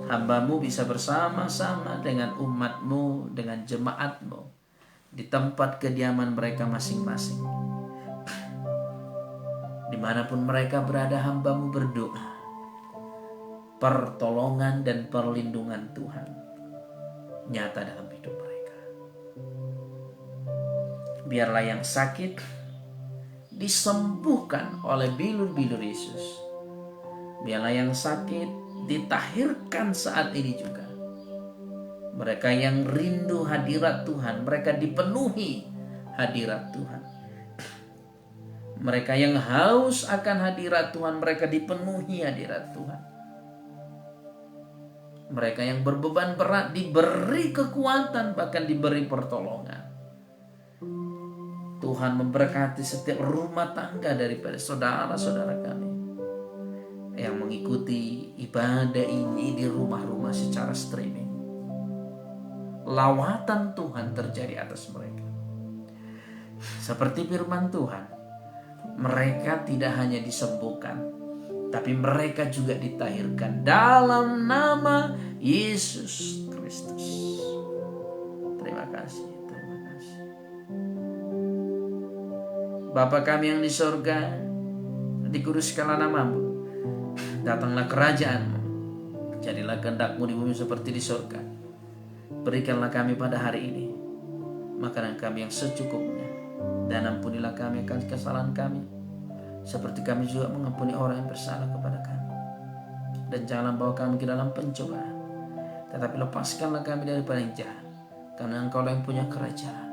Hamba-Mu bisa bersama-sama dengan umat-Mu, dengan jemaat-Mu di tempat kediaman mereka masing-masing. Dimanapun mereka berada, hamba-Mu berdoa pertolongan dan perlindungan Tuhan nyata dalam hidup mereka. Biarlah yang sakit disembuhkan oleh bilur-bilur Yesus. Biarlah yang sakit ditahirkan saat ini juga. Mereka yang rindu hadirat Tuhan, mereka dipenuhi hadirat Tuhan. Mereka yang haus akan hadirat Tuhan, mereka dipenuhi hadirat Tuhan. Mereka yang berbeban berat diberi kekuatan, bahkan diberi pertolongan. Tuhan memberkati setiap rumah tangga daripada saudara-saudara kami yang mengikuti ibadah ini di rumah-rumah secara streaming. Lawatan Tuhan terjadi atas mereka. Seperti firman Tuhan, mereka tidak hanya disembuhkan, tapi mereka juga ditahirkan dalam nama Yesus Kristus. Terima kasih. Bapa kami yang di sorga, dikuduskanlah nama-Mu. Datanglah kerajaan-Mu, jadilah kehendak-Mu di bumi seperti di surga. Berikanlah kami pada hari ini makanan kami yang secukupnya, dan ampunilah kami akan kesalahan kami, seperti kami juga mengampuni orang yang bersalah kepada kami. Dan janganlah bawa kami ke dalam pencobaan, tetapi lepaskanlah kami daripada yang jahat, karena Engkau yang punya kerajaan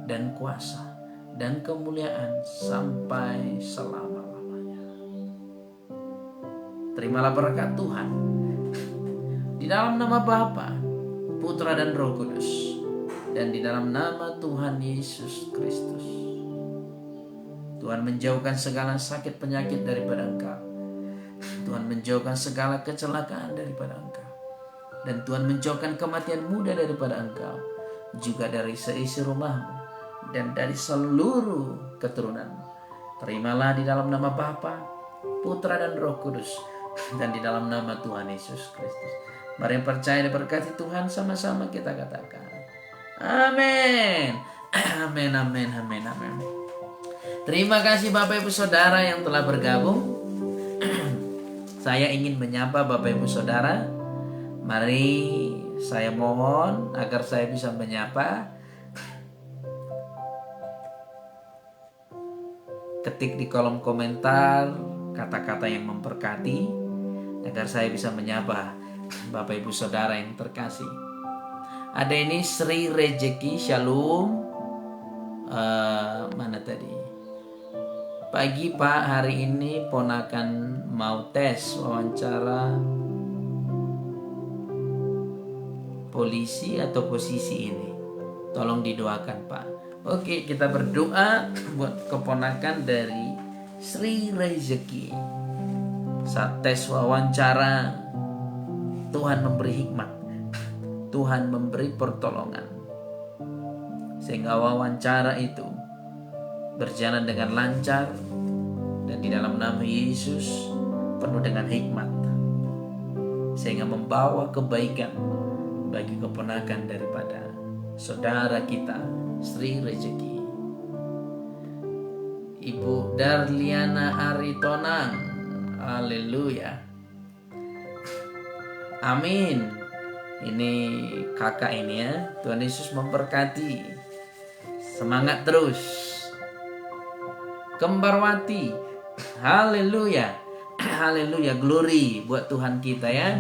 dan kuasa dan kemuliaan sampai selama-lamanya. Terimalah berkat Tuhan di dalam nama Bapa, Putra dan Roh Kudus, dan di dalam nama Tuhan Yesus Kristus. Tuhan menjauhkan segala sakit penyakit daripada Engkau. Tuhan menjauhkan segala kecelakaan daripada Engkau. Dan Tuhan menjauhkan kematian muda daripada Engkau, juga dari seisi rumahmu dan dari seluruh keturunanmu. Terimalah di dalam nama Bapa, Putra dan Roh Kudus, dan di dalam nama Tuhan Yesus Kristus. Mari yang percaya diberkati Tuhan, sama-sama kita katakan amin. Amin, amin, amin, amin. Terima kasih Bapak Ibu Saudara yang telah bergabung. Saya ingin menyapa Bapak Ibu Saudara. Mari saya mohon agar saya bisa menyapa. Ketik di kolom komentar kata-kata yang memberkati agar saya bisa menyapa Bapak Ibu Saudara yang terkasih. Ada ini Sri Rejeki Shalom. Mana tadi? Pagi Pak, hari ini ponakan mau tes wawancara polisi atau posisi ini. Tolong didoakan Pak. Oke, kita berdoa buat keponakan dari Sri Rejeki. Saat tes wawancara, Tuhan memberi hikmat, Tuhan memberi pertolongan, sehingga wawancara itu berjalan dengan lancar, dan di dalam nama Yesus penuh dengan hikmat, sehingga membawa kebaikan bagi keponakan daripada saudara kita Sri Rejeki. Ibu Darliana Aritonang, haleluya, amin. Ini kakak ini ya. Tuhan Yesus memberkati. Semangat terus. Kembarwati. Haleluya. Haleluya. Glory buat Tuhan kita ya.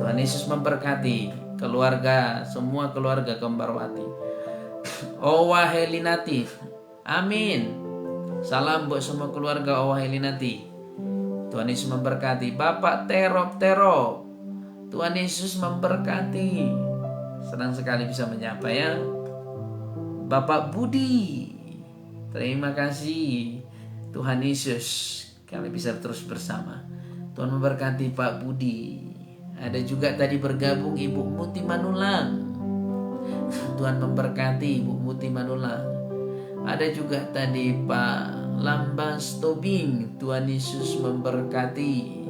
Tuhan Yesus memberkati keluarga, semua keluarga Kembarwati. Owa Helinati. Amin. Salam buat semua keluarga Owa Helinati. Tuhan Yesus memberkati. Bapak Terop. Tuhan Yesus memberkati. Senang sekali bisa menyapa ya. Bapak Budi. Terima kasih. Tuhan Yesus, kami bisa terus bersama. Tuhan memberkati Pak Budi. Ada juga tadi bergabung Ibu Muti Manulang. Tuhan memberkati Ibu Muti Manulang. Ada juga tadi Pak Lambas Tobing. Tuhan Yesus memberkati.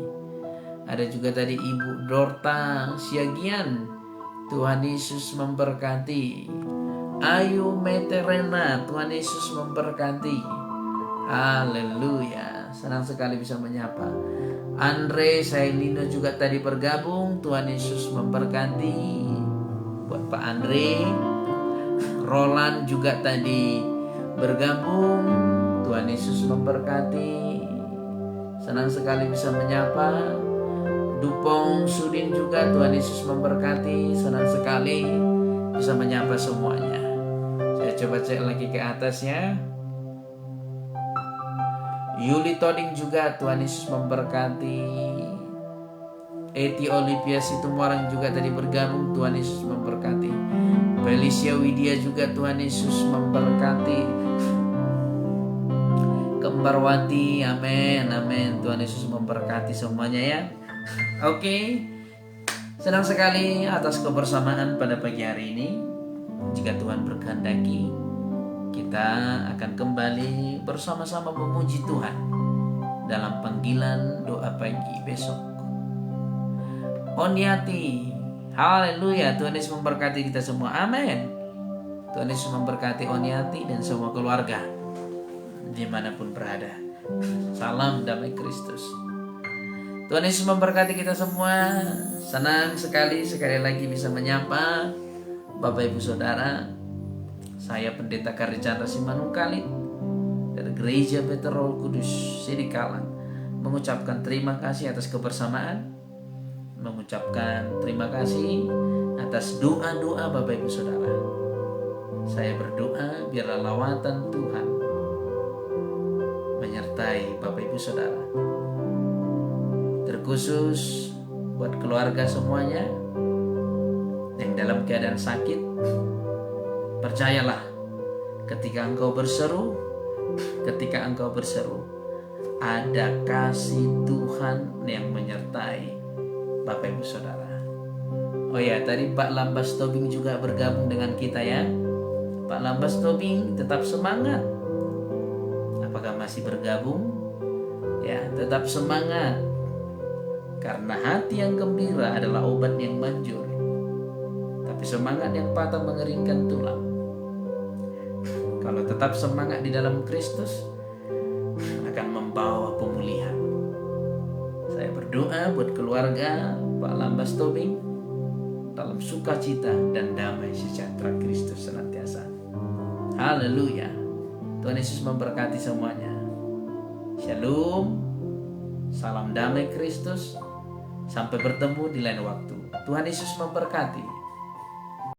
Ada juga tadi Ibu Dorta Siagian. Tuhan Yesus memberkati. Ayu Meterena. Tuhan Yesus memberkati. Haleluya. Senang sekali bisa menyapa. Andre Sailino juga tadi bergabung. Tuhan Yesus memberkati. Buat Pak Andre. Roland juga tadi bergabung. Tuhan Yesus memberkati. Senang sekali bisa menyapa. Dupong Sudin juga Tuhan Yesus memberkati. Senang sekali bisa menyapa semuanya. Saya coba cek lagi ke atasnya. Yuli Toding juga Tuhan Yesus memberkati. Eti Olivia Situmorang juga tadi bergabung. Tuhan Yesus memberkati. Felicia Widya juga Tuhan Yesus memberkati. Kembarwati, amin, amin. Tuhan Yesus memberkati semuanya ya. Oke, senang sekali atas kebersamaan pada pagi hari ini. Jika Tuhan berkehendaki, kita akan kembali bersama-sama memuji Tuhan dalam panggilan doa pagi besok. Oniati, haleluya. Tuhan Yesus memberkati kita semua, amin. Tuhan Yesus memberkati Oniati dan semua keluarga dimanapun berada. Salam damai Kristus. Tuhan Yesus memberkati kita semua. Senang sekali lagi bisa menyapa Bapak Ibu Saudara. Saya Pendeta Kardi Chandra Simanungkalit dari Gereja Peter Roh Kudus Sidikalang mengucapkan terima kasih atas kebersamaan, mengucapkan terima kasih atas doa-doa Bapak Ibu Saudara. Saya berdoa biarlah lawatan Tuhan menyertai Bapak Ibu Saudara. Terkhusus buat keluarga semuanya yang dalam keadaan sakit. Percayalah, ketika engkau berseru, ada kasih Tuhan yang menyertai Bapak Ibu Saudara. Oh ya, tadi Pak Lambas Tobing juga bergabung dengan kita ya. Pak Lambas Tobing, tetap semangat. Apakah masih bergabung? Ya, tetap semangat. Karena hati yang gembira adalah obat yang manjur. Tapi semangat yang patah mengeringkan tulang. Kalau tetap semangat di dalam Kristus, akan membawa pemulihan. Saya berdoa buat keluarga Pak Lambas Tobing dalam sukacita dan damai sejahtera Kristus senantiasa. Haleluya. Tuhan Yesus memberkati semuanya. Shalom. Salam damai Kristus. Sampai bertemu di lain waktu. Tuhan Yesus memberkati.